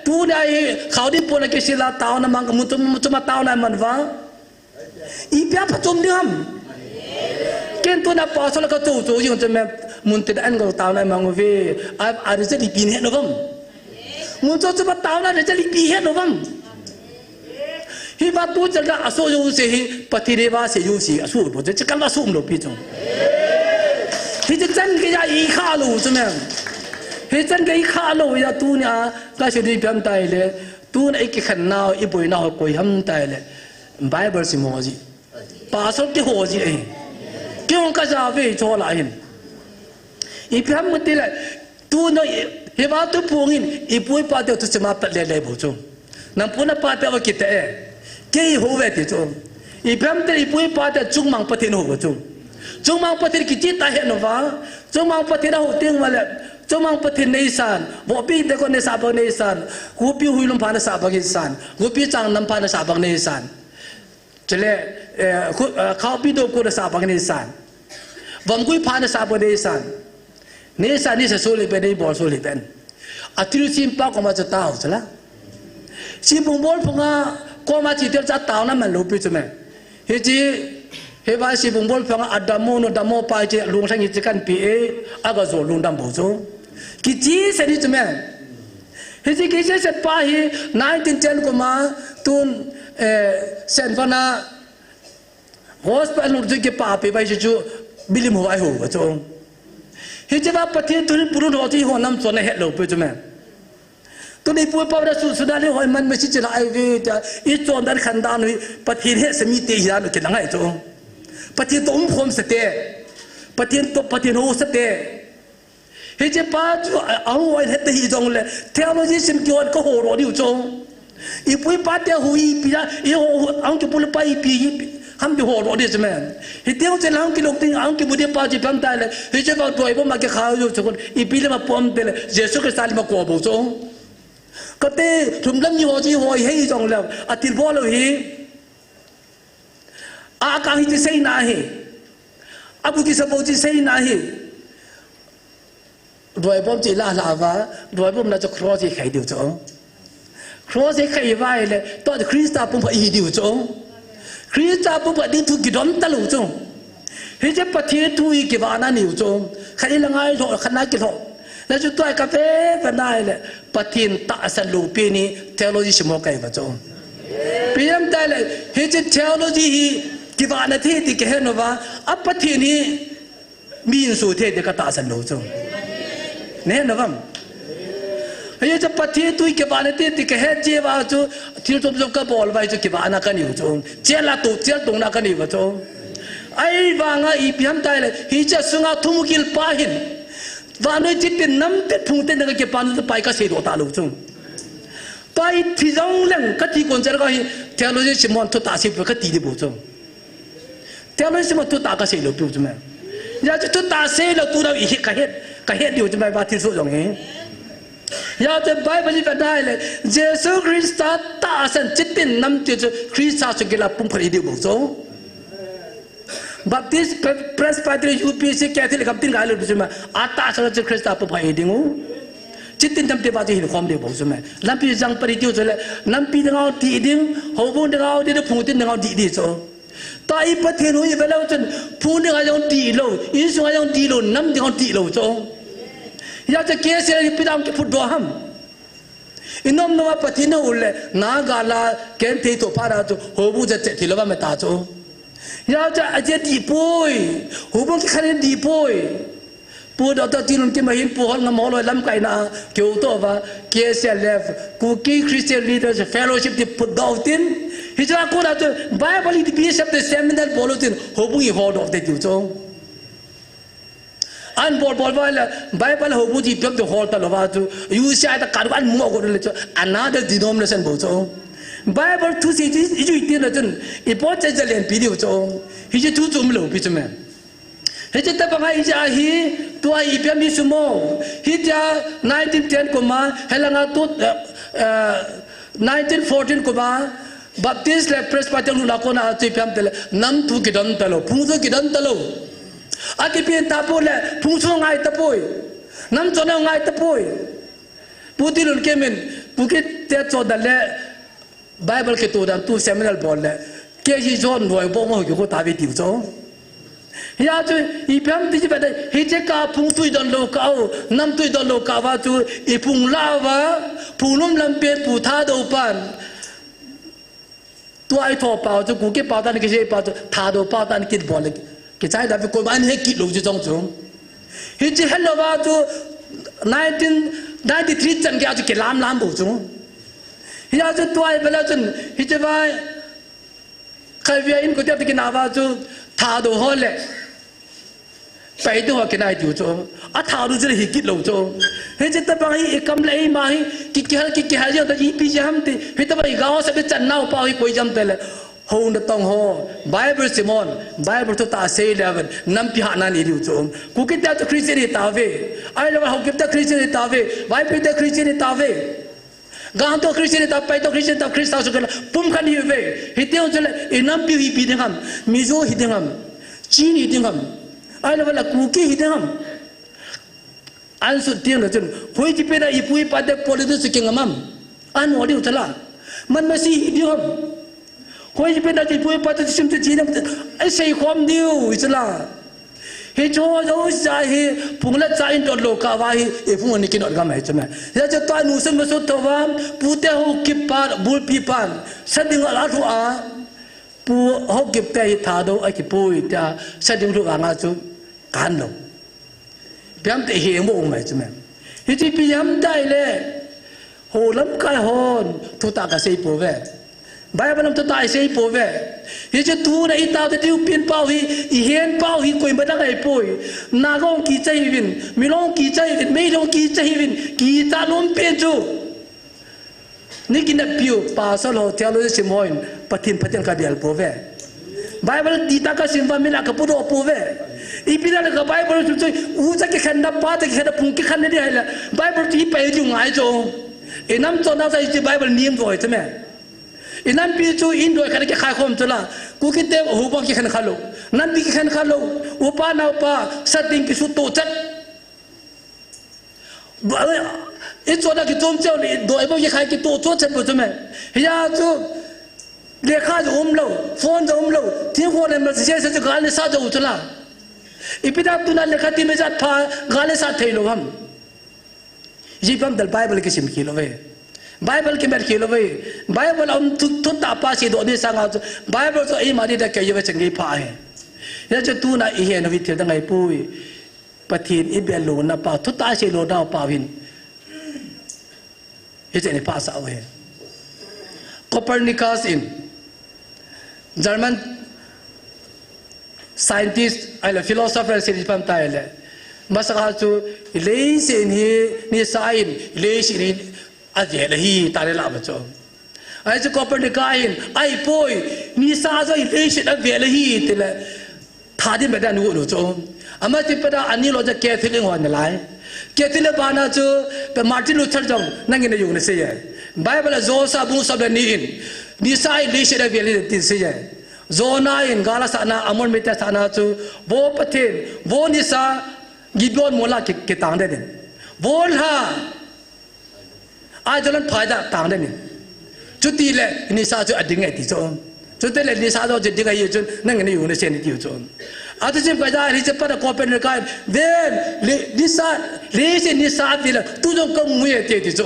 ตัวนี้เขาดิปนกิสิลาตาวนามังกมุตุมาตาวนามันวะอีเปียพจุ่มดิวhamเกณฑ์ตัวนับปอสละก็จู่ๆยังจะแม่มุนติดอันก็ตาวนามังวีอาริจะดีปีนี้นะบัมมุนจะมาตาวนาจะดีปีนี้นะบัมฮิบาตูจะละอโศยูเสียปฏิเดวาเสียยูสีอโศบุจะกันว่าสุ่มหลบปีจงฮิจะจันก็จะอีข้าลูใช่ไหมฮิจันก็อีข้าลูอย่าตูเนี่ยก็จะดีเพียงใจเลยตูเนี่ยอีกขันนาวอีบุยนาวกุยห้ำใจเลยไบเบิลสิโมจีปาสกที่โหจีเองक्यों कजा वे चोला इन इप्याम मतिले तू न हे बात तो पोंगिन इपुई पाते तो चमा पले ले बोचो नम पुना पाते व किते के होवे ते चो इप्याम ते इपुई पाते चुंगमांग पते न होबो चो चुंगमांग पते की चिता है नवा चुंगमांग पते न होतिंग वाले चुंगमांग पते नेसान वो पी देखो ने साबो नेसान गुपी हुइलम पाने साबो नेसान गुपी चांग नम पाने साबो नेसान चलेข้าวปีโดกุระสาบังเนสันวันกุยพานสาบังเนสันนี่จะสู้เลยเป็นได้บอลสู้เลยเป็นอัติรุชิมป้าก็มาจะตาวใช่ละชิมบุงบอลพงอ่ะก็มาจีเดียวจะตาวนั่นมันรู้ปีใช่ไหมเฮ้ยเฮ้ยว่าชิมบุงบอลพงอ่ะอัดดามโมโนดามโมไปเจลุงช่างยิจกันปีอากาศลุงดำบุโจกิจีเสร็จใช่ไหมเฮ้ยกิจีเสร็จไป1910ก็มาตุนเซนฟานาhospital nurse ke pape bai chu bilim hoi ho ba chong he je ba pathe tu puru no ti ho nam chone he lo pe chu me tu ni pu pa da su su da le hoi man me chi chila ai ve ta I chon dar khan dan wi pathe he sami te ya no ke na ngai chong pathe to phom se te pathe no se te he je pa chu au wai he te hi jong le theology sim kyon ko ho ro di chong I pu pa te hui pi ya I ho ang ke pu pa I pi हम भी हो रोडे से मैं हितें से लांग के लोग तीन आंग के बुद्धि पाजी पमता है हिचे बात तो इबो माके खाओ जो चुकन इपीले में पम पे जेसु के साली में कोबो जो कते तुमलम ही हो जी हो ही जोंग ले अतिर बोलो ही आकांग ही से ना है अब की सब जी से ना हैด้วยผมจีลาลาวาด้วยผมน่าจะครอสใครเดียวจ้องครอสใครไว้เลยตอนคริสต์ผมพออีเดียวจ้องคริสต์ปุ๊บดิ้งทุกิดมตะลุจงเฮ้ยจะปฏิทุยกิบานานิวจงใครละไงโถขนาดกิโลแล้วจุดตัวกาแฟเป็นได้เลยปฏิตาสันลูปีนี้เทโลจีสมกัยว่าจงเปลี่ยนได้เลยเฮ้ยจะเทโลจีกิบานาเทติเกเหนว่าอัปปฏินี้มีนสุเทติกตาสันลูจงเนี่ยนะวัมเฮ้ยจะปฏิทุยกิบานาเทติเกเหเจ้าว่าจูที่ตัวจงก็บอลไว้จะกิบานากันอยู่จงเจ้าละตุเจ้าตรงนักันอยู่ว่าจงไอ้บางอ่ะอีพิมพ์ได้เลยฮิจะสุงาทุ่มกิลปาหินวันนี้จิตติน้ำติดพุงเต้นนักเก็บปานไปก็เสียดตาลุจงไปที่จงเล่นก็ที่คนจะก็ฮิเทโลจีสมอนทุตาสิบก็ตีดิบุจงเทโลจีสมอนทุตาก็เสียลุจงไหมอยากจะทุตาเสียลุตัวเราอีกก็เฮ็ดอยู่จะไม่บาดที่สุดตรงนี้อยากจะไปปฏิบัติได้เลยเยซูคริสต์ตาสันจิตติน้ำติดคริสต์สุกิลาปุ่มผลิตดิบุจงบัพติสเพรสไบเตอร์ยูพีซีแคทอลิกกับตินกายเลยดูใช่ไหมอาตาสัจคริสต์ปุ่มผลิตดิงูจิตตินจำเทบาจีหินความเดียวบุใช่ไหมน้ำปีจังผลิตดิวใช่ไหมน้ำปีดึงเอาดีดิ้งหัวบุญดึงเอาดีดึงพูดดึงเอาดีโซ่ตาอีประเทศนู้นยังไปแล้วจนพูดดึงเอาอย่างดีโลอินสุเอาอย่างดีโลน้ำดึงเอาดีโลโซ่อยากจะเกี่ยเสียปีดามที่พูดดวง inom no pathina ulle na gala ken the to para to hobu ja che thilwa me ta cho ya ja aje di poi hobu ki khane di poi pu do ta tinun ki mahin pu hol ngam hol lam kai na kyo to va KSLF ku ki Christian Leaders Fellowship di put tin hijra ko na to Bible di bishop the seminal bolotin hobu i hold of the ju cho an bol Bible hobu di pep the hold ta lova to you sha ta kar an mo ko le cho another denomination bo cho Bible tu si ju tin la tin I po cha jalen video cho hi tu zum lo bi chme Hece tapang ija hi tua ipia mi sumo hija 1910 kuma helanga tu 1914 kuma Baptist le Presbyterian lakona ati piam tele nam tu kidan talo pungso kidan talo aki pian tapo le pungso ngai tapoi nam chona ngai tapoi putilun kemen pukit te choda le Bible ke tu dan tu seminal bol le ke ji jon noi bo ngo yu ko ta bi tiu cho ya tu ipam ti ba de hije ka phung tui don lo ka o nam tui don lo ka wa tu ipung la wa phulum lam pe pu tha do pan tu ai tho pa tu ku ke pa tan ke je pa tu tha do pa tan kit bol ke chai da ko ban he kit lo ju jong chung hije hello wa tu 1993 chan ke a ke lam bo chung ya tu tu ai bela chun hije wa khai vi in ko te ke na wa tu tha do hol le pai do ke nai du cho a tha du je hi kit lo cho he je ta bai ekam lai ma hi ki hal je ta pi jam te he ta bai gaw sa be chan nau pa hi koi jam te le ho na tong ho Bible simon Bible to ta sei level nam pi ha na ni du cho ku ki ta Christian ta ve ai lo ho ki ta Christian ta ve Bible ta Christian ta ve gang to Christian ta pai to Christian ta Christ so kala pum khan hi ve hi te je le enam pi hi pi de ham mi zo hi de ham chi ni de ham ai lo la ku ki hi de ham an su tiang la chen hoi ji pe da I pui pa de politics ki ngamam an mo di utala man ma si hi de ham hoi ji pe da ji pui pa de sim te ji na ai sei khom diu itala he cho zo sa he pungla cha in dot lo ka wa he e phung ni kin dot ga mai chama ya cha ta nu sem so to wa pu te ho ki pa bul pi pan sading la thu a pu ho ki pe tha do a ki pui ta sading thu a nga chu kan lo piam te he mo mai chama he ti piam dai le ho lam kai hon thu ta ka sei po ve Bible nam to tai sei po ve hi che tu na I tao te tiu pin pau hi I hen pau hi koi ba da kai poi na gong ki chai vin mi long ki chai vin me long ki chai vin ki ta lom pe chu ni kin da piu pa so lo theology simoin pathin ka dial po ve Bible ti ta ka sim va mi la ka pu do po ve I pina ka Bible chu chu u cha ke khan da pa te khan da pung ke khan ne dia la Bible ti pe ju ngai jo enam cho na sai Bible nim voi te me Inam pi chu in doi khane ke khai khom chula ku ki te hu ba ki khan khalo nan bi ki khan khalo upa na upa sating ki su to chat e cho da ki tom cheu ni doi ba ki khai ki to cho chat bo chme ya chu le kha jo lo phone jo lo thi ho ne ma se se ga le sa jo chula ipida tu na le kha ti me jat pha ga le sa thei lo ham ji pam dal Bible ki sim ki lo ve Bible ke mer khilo ve Bible am tu ta pa si do ni sang Bible so ai ma di da ke ye chang gi pha he ya che tu na I he na vi thil da ngai pui pathin I be lo na pa tu ta si lo da pa win ye che ni pa sa we Copernicus in German scientist ai la philosopher si pam ta le masaka chu le se ni ni sain le si ni aje la hi ta le la ba cho ai chu Copernicus ai poi ni sa zo I le shi da ve la hi te le tha di ba da nu no cho ama ti pa da ani lo ja ke thi ling hon lai ke thi le ba na chu pe Martin Luther jong nang ni yu ne se ye Bible zo sa bu sa da ni in ni sa I le shi da ve le ti se ye zo na in gala sa na amon me ta sa na chu bo pathin bo ni sa gidon mola ke tang de den bol ha ai cho nên phải đã tàng đây nè chút tí lệ ni sa cho ading ai tí cho chút tí lệ ni sa cho ading ai cho nên người này dùng để xem đi cho à tôi xem cái đó thì chấp bắt có bên cái then ni sa ni sa thì là tu trong công nguy thì cho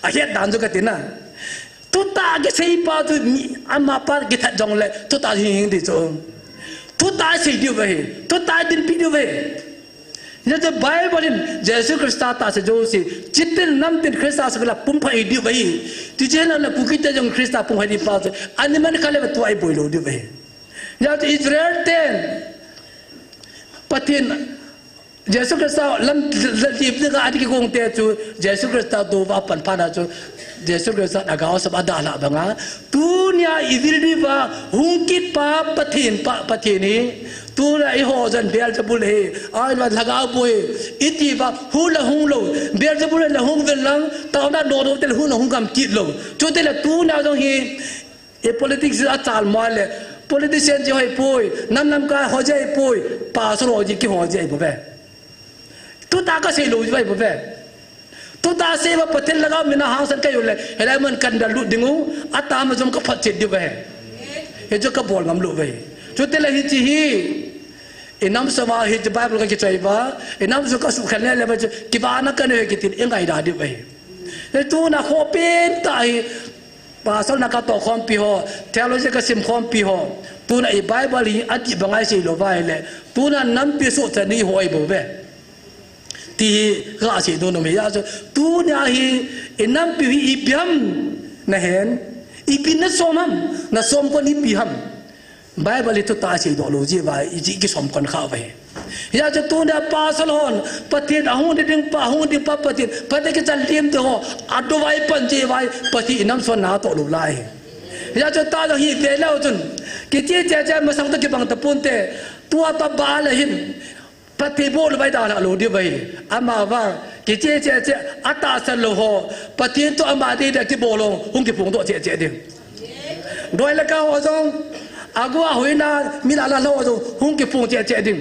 akhir dan juga tina tu ta ke siapa tu ama pa ke that jong le tu ta hing di so tu ta si di ve tu ta din pi di ve ya the bible in Jesus Christa ta se jo si chitin nam tin Christa se la pum phai di ve ti je na pu ki te jong Christa pum phai di pa se ani man khale tu ai boilo di ve ya to Israel ten patin Jesus Christa lam lip ni ka adi ki kong te chu Jesus Christa do va pan phana chu Jesus Christa agaw sab adala banga tunya ivil di ba hungkit pa pathini tu na I ho jan bel jabul he ai ba lagaw boy iti ba hula hunglo bel jabul la hung vel lang taw na do do tel hula hungam kit lo chu te la tu na jong hi e politics a chal male politician je hoi poi nam ka ho jai poi pa so ro ji ki ho jai bo ve tu ta ka se lo ji bai bo ve tu ta se ba patil lagaw mina hang san kai le helai man kan da lu dingu ata ma jom ka phat chit di ve he jo ka bol ngam lu ve chu te la hi chi hi enam sama hi je bible ka ki chai ba enam zo ka su khan le ba ki ba na ka ne ki tin engai da di ve le tu na kho pen ta hi pa so na ka to khom pi ho theology ka sim khom pi ho tu na I bible hi ati bangai se lo vai le tu na nam pi so ta ni hoi bo ve ti ga si do no me ya so tu nya hi enam pi I piam na hen I pin na somam na som ko ni pi ham bible itu ta si do lo ji ba I ji ki som kon kha ve ya so tu na pa sol hon patin ahun ding pa ahun di pa patin pate ke chal lim de ho adu vai pan je vai pati enam so na to lo lai ya so ta lo hi ve lo chun ki che ma sang ta ki bang ta pun te tua ta ba la hin pati bol bai da la lo di bai ama wa ki che ata san lo ho pati to ama de da ki bolong hung ki pung to che de doi la ka ho jong agua hoina mi la lo jong hung ki pung che de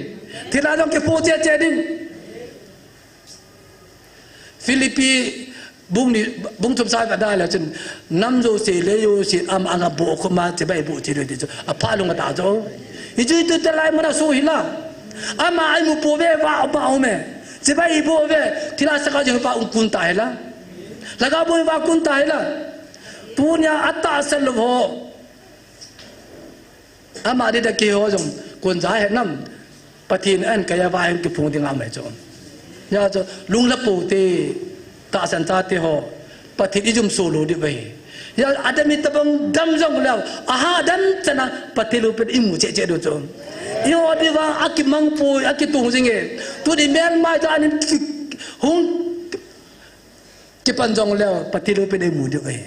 thila jong ki pung che de Philippi bung chum sai ba da la chen nam jo se le yo si am anga bo ko ma che bai bo che de a pha lu nga ta jo I ju tu te lai ma na so hi la ama ai mu po ve va ba o me se ba I bo ve thila sa ka je pa un kun ta hai la laga bo va kun ta hai la tu nya atta sel ho ama de da ke ho jong kun za hai nam pathin an ka ya va en ki phung ding am mai jo ya jo lung la po te ta san ta te ho pathin I jum so lo di bai ya adami tabang dam jong la aha dan chana pathilu pe I mu che do jo yo di wa aki mang pui aki tung singe tu di men mai ta ni hung ki pan jong le patilu pe de mu de ai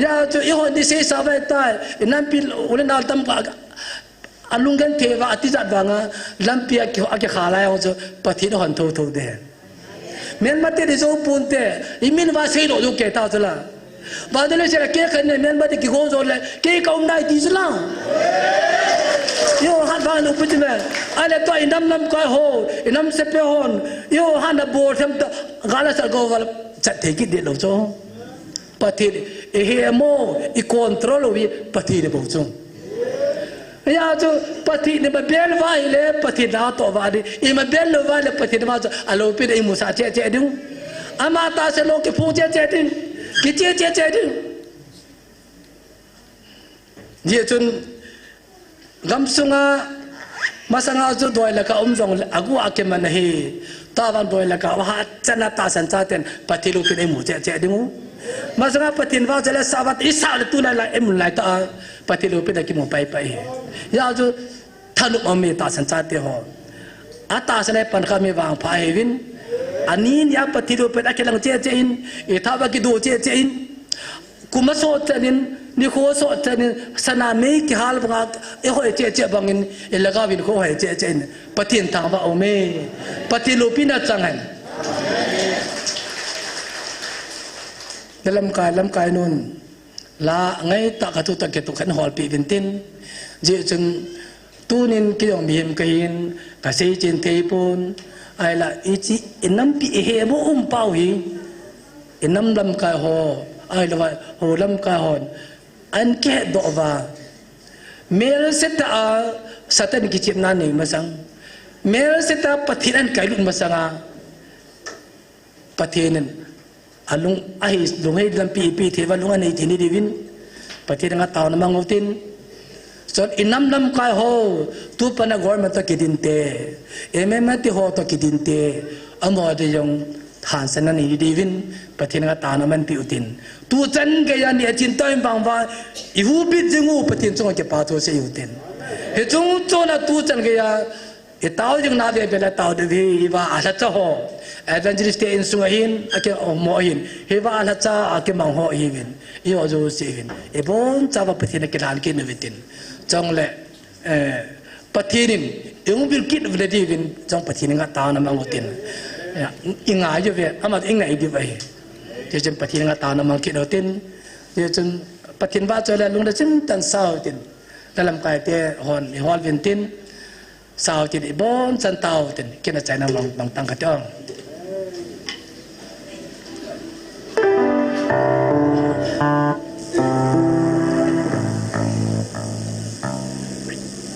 ya tu yo di se sa vai ta nan pil ulen dal tam ka alungan the wa ati jat wa nga lampia ki aki khala yo jo pathilu han tho de men ma te de zo pun te imin wa se do jo ke ta la ba de le se ke khan ne men ba de ki go zo le ke kaum dai ti zla yo han ba no put me ale to inam ka ho inam se pe hon yo han na bo tham gala sa go wal chat the ki de lo cho pati e he mo I control wi pati de bo cho ya cho pati ne ba bel vai le pati da to va di I ma bel lo va le pati de ma alo pe de mu sa che du ama ta se lo ke pu che din ki che din ye chun gam sunga masanga ju doi la ka jong agu ake man hi ta van doi la ka wa chana ta san cha ten patilu pe mu che dingu masanga patin wa jale sabat isa tu la em lai ta patilu pe da ki mu pai ya ju thanu me ta san cha te ho ata sane pan ka me wang pha hevin anin ya patilu pe da ke lang che in e tha ba ki do che in kuma so chanin ni ko so chanin sana me ki hal banga e ho che bangin e laga win ko he che in patin ta ba o me patilu pina changan dalam kai nun la ngai ta ka tu ta ke tu khan hol pi din tin je chun tunin ki yom him kain ka sei chin te pun ai la ichi enam pi he mo pau hi enam lam ka ho ai la ho lam ka hon an ke do va mel seta a satan ki chip na ni masang mel seta pathiran kai lun masanga pathinan alung ai lungai lam pi the va lunga nei thini divin pathian nga taw na mangutin so inam lam kai ho tu pana government to kidin te mm ti ho to kidin te amo de yong than san ni divin pathian nga taw na man pi utin tu chan ke ya ni chin toy bang ba I hu bit jingu pathian chong ke pa to se utin he chung chona tu chan ke ya e taw jing na de bela taw de vi ba ala cha ho evangelist in sungahin ake mo hin he ba ala cha ake mang ho hivin I o jo se hin e bon cha ba pathian ke lan ke nevitin chong le pathianin yung bil kit vle divin chong pathian nga taw na mangutin inga jo ve amat inga I di ba je chen pathian nga taw na mang kit otin je chen pathian ba cho la lung da chen tan sao tin dalam kai te hon hol vintin sao tin I bon chan taw tin kina chai na mang tang ka tong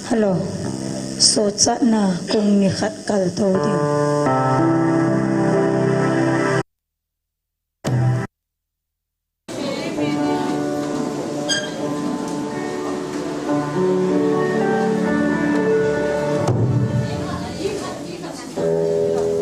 Hello, so chat na kung ni khat kal to din. Hãy subscribe cho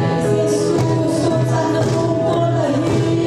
kênh Ghiền Mì Gõ để không bỏ lỡ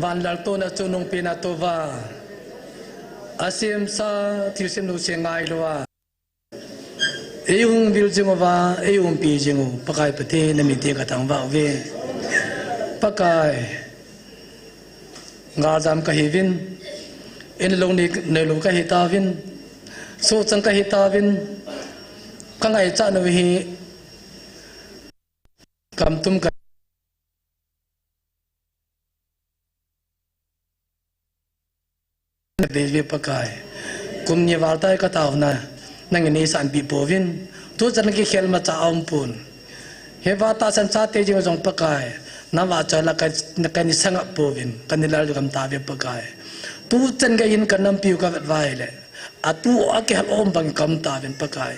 van lal to na chunung pina to va asim sa thisim nu sengai lowa eyung biljing va eyung pi jing pakai pate na mi te ka tang va ve pakai nga jam ka hivin in long ni ne lo ka hitavin so chang ka hitavin ka ngai cha no hi kam tum ka Devi pakai, kumnya wartai kata na, nang ini sampai povin, tu jangan kihel macam ampun. Hebat tasan sate jeng jong pakai, nama cala kan sangat povin, kan nilai juga tabi pakai. Tu jangan kain kanam piu kavet vaile, atu akeh om bang kam tabin pakai.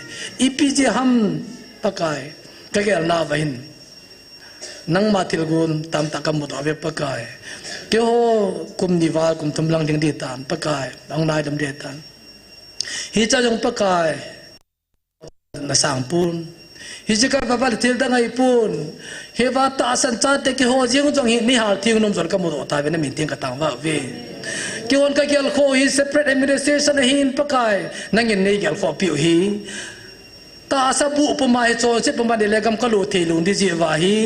IPJ ham pakai, kagel navahin. Nang matil gun tam takam mutabe pakai. Kyo kum niwal kum tumlang ding ditan pakai ang nai dam ditan hi cha jong pakai na sang pun hi jika babal til da ngai pun he wa ta san cha te ki ho jing jong hi ni hal thing nom jor ka mo ta be na min ting ka tang wa ve ki on ka gel kho hi separate administration hi in pakai nang in nei gel kho piu hi ta sa bu pumai cho che pumai de legam ka lo the lung di ji wa hi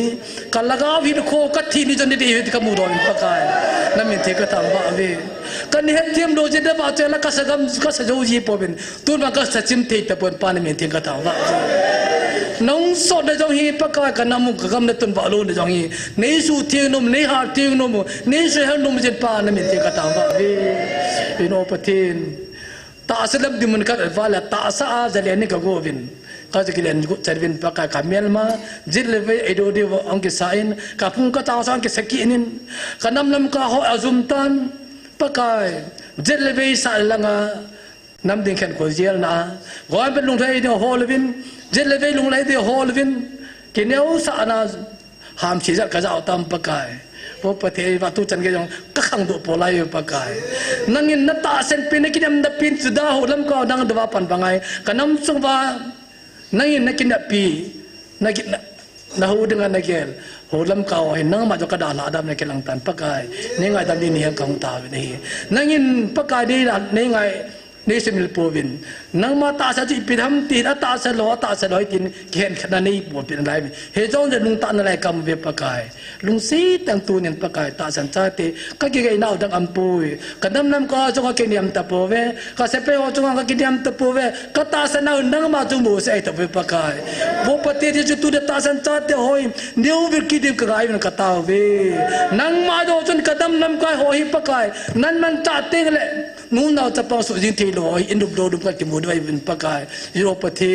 ka laga wi kho ka thi ni jon di hi ka mu do in pakai na min the ka tang wa ve kan he thiam do je da ba che la ka sagam ka sa jo ji po ben tu ma ka sa chim the ta pon pa na min the ka tang wa nong so da jong hi pakai ka namu ka gam na tun ba lo da jong hi nei su thieng nom nei ha thieng nom nei se ha nom je pa na min the ka tang wa ve ino patin ta sa lab di mun ka va la ta sa a ja le ni ka go bin kasi kalian cermin pakai kamel ma jilve edo di angke sain kapung ka taw sa angke sakinin kanam nam ka ho azumtan pakai jilve sa langa nam ding kan ko jel na goy ben lung thai di holvin jilve lung lai di holvin kineu sa na ham chi ja ka ja tam pakai po pathe wa tu chan ge jong ka khang do polai pakai nangin na ta sen pin kinam da pin suda ho lam ka dang dwa pan bangai kanam sung ba nangin nak kena pi nak nahu dengan nagel holam kau hin nang ma jo kada la adam nak kelang tan pakai ni ngai dam ni yang kang ta ni nangin pakai ni ngai ni simil povin nang ma ta sa ji pidam ti ta sa lo tin khen khana ni po pin lai he jong de lung ta na lai kam ve pakai lung si tang tu nen pakai ta san cha te ka ki gai nau dang am pui kadam nam ka jo ka niam ta po ve ka se pe o jo ka ki niam ta po ve ka ta sa na nang ma ju mo se ta ve pakai bo pati ji tu de ta san cha te hoi neu ve ki de ka gai ka ta ve nang ma jo chun kadam nam ka ho hi pakai nan man cha te le nu nau cha pa su jin ti lo in du do ka ki mu dai bin pakai yo pati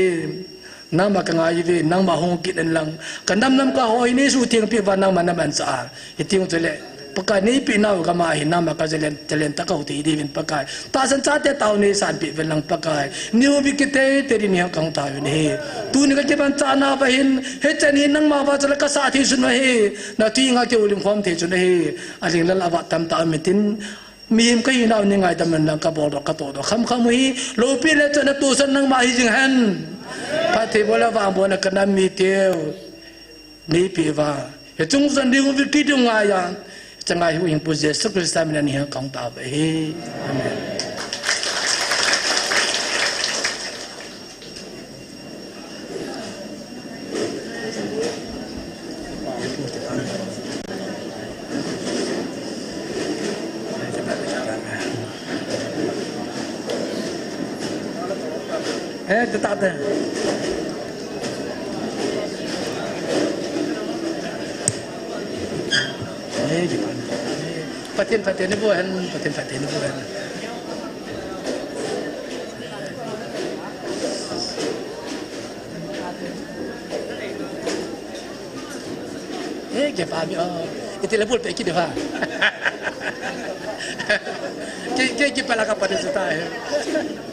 nang ma ka ngai ve nang ma hong ki den lang kadam nam ka hoi ni su ting pi wa nang ma na man sa iting chele pakai ni pi nau ka ma hi na ma ka jelen ta ka ti di bin pakai ta san cha te taw ni san pi vel lang pakai niu bi ki te ri ni kang ta ni tu ni ka ke ban cha na ba hin he chen hin nang ma ba cha ka sa thi sun he na ti nga ke ulim khom the chun he aling lal awa tam ta mitin mìm cái nào như ngày tầm mình đang cà bò đó cà tổ đó khăm khăm hi lô pi lên cho nó tu sân năng mà hi dừng hen phát thế bố là vàng bố là cái nam mi tiêu ní pi va hệ chúng dân đi với kí điều ngài à chẳng ai hiểu bố giê sức Christ mình là nhiều công tạo vậy amen. Tetap ada. Gimana? Patin ni bukan, patin ni bukan. Gimana? Itu lebih baik kita faham. Kita pala kapal itu tahu.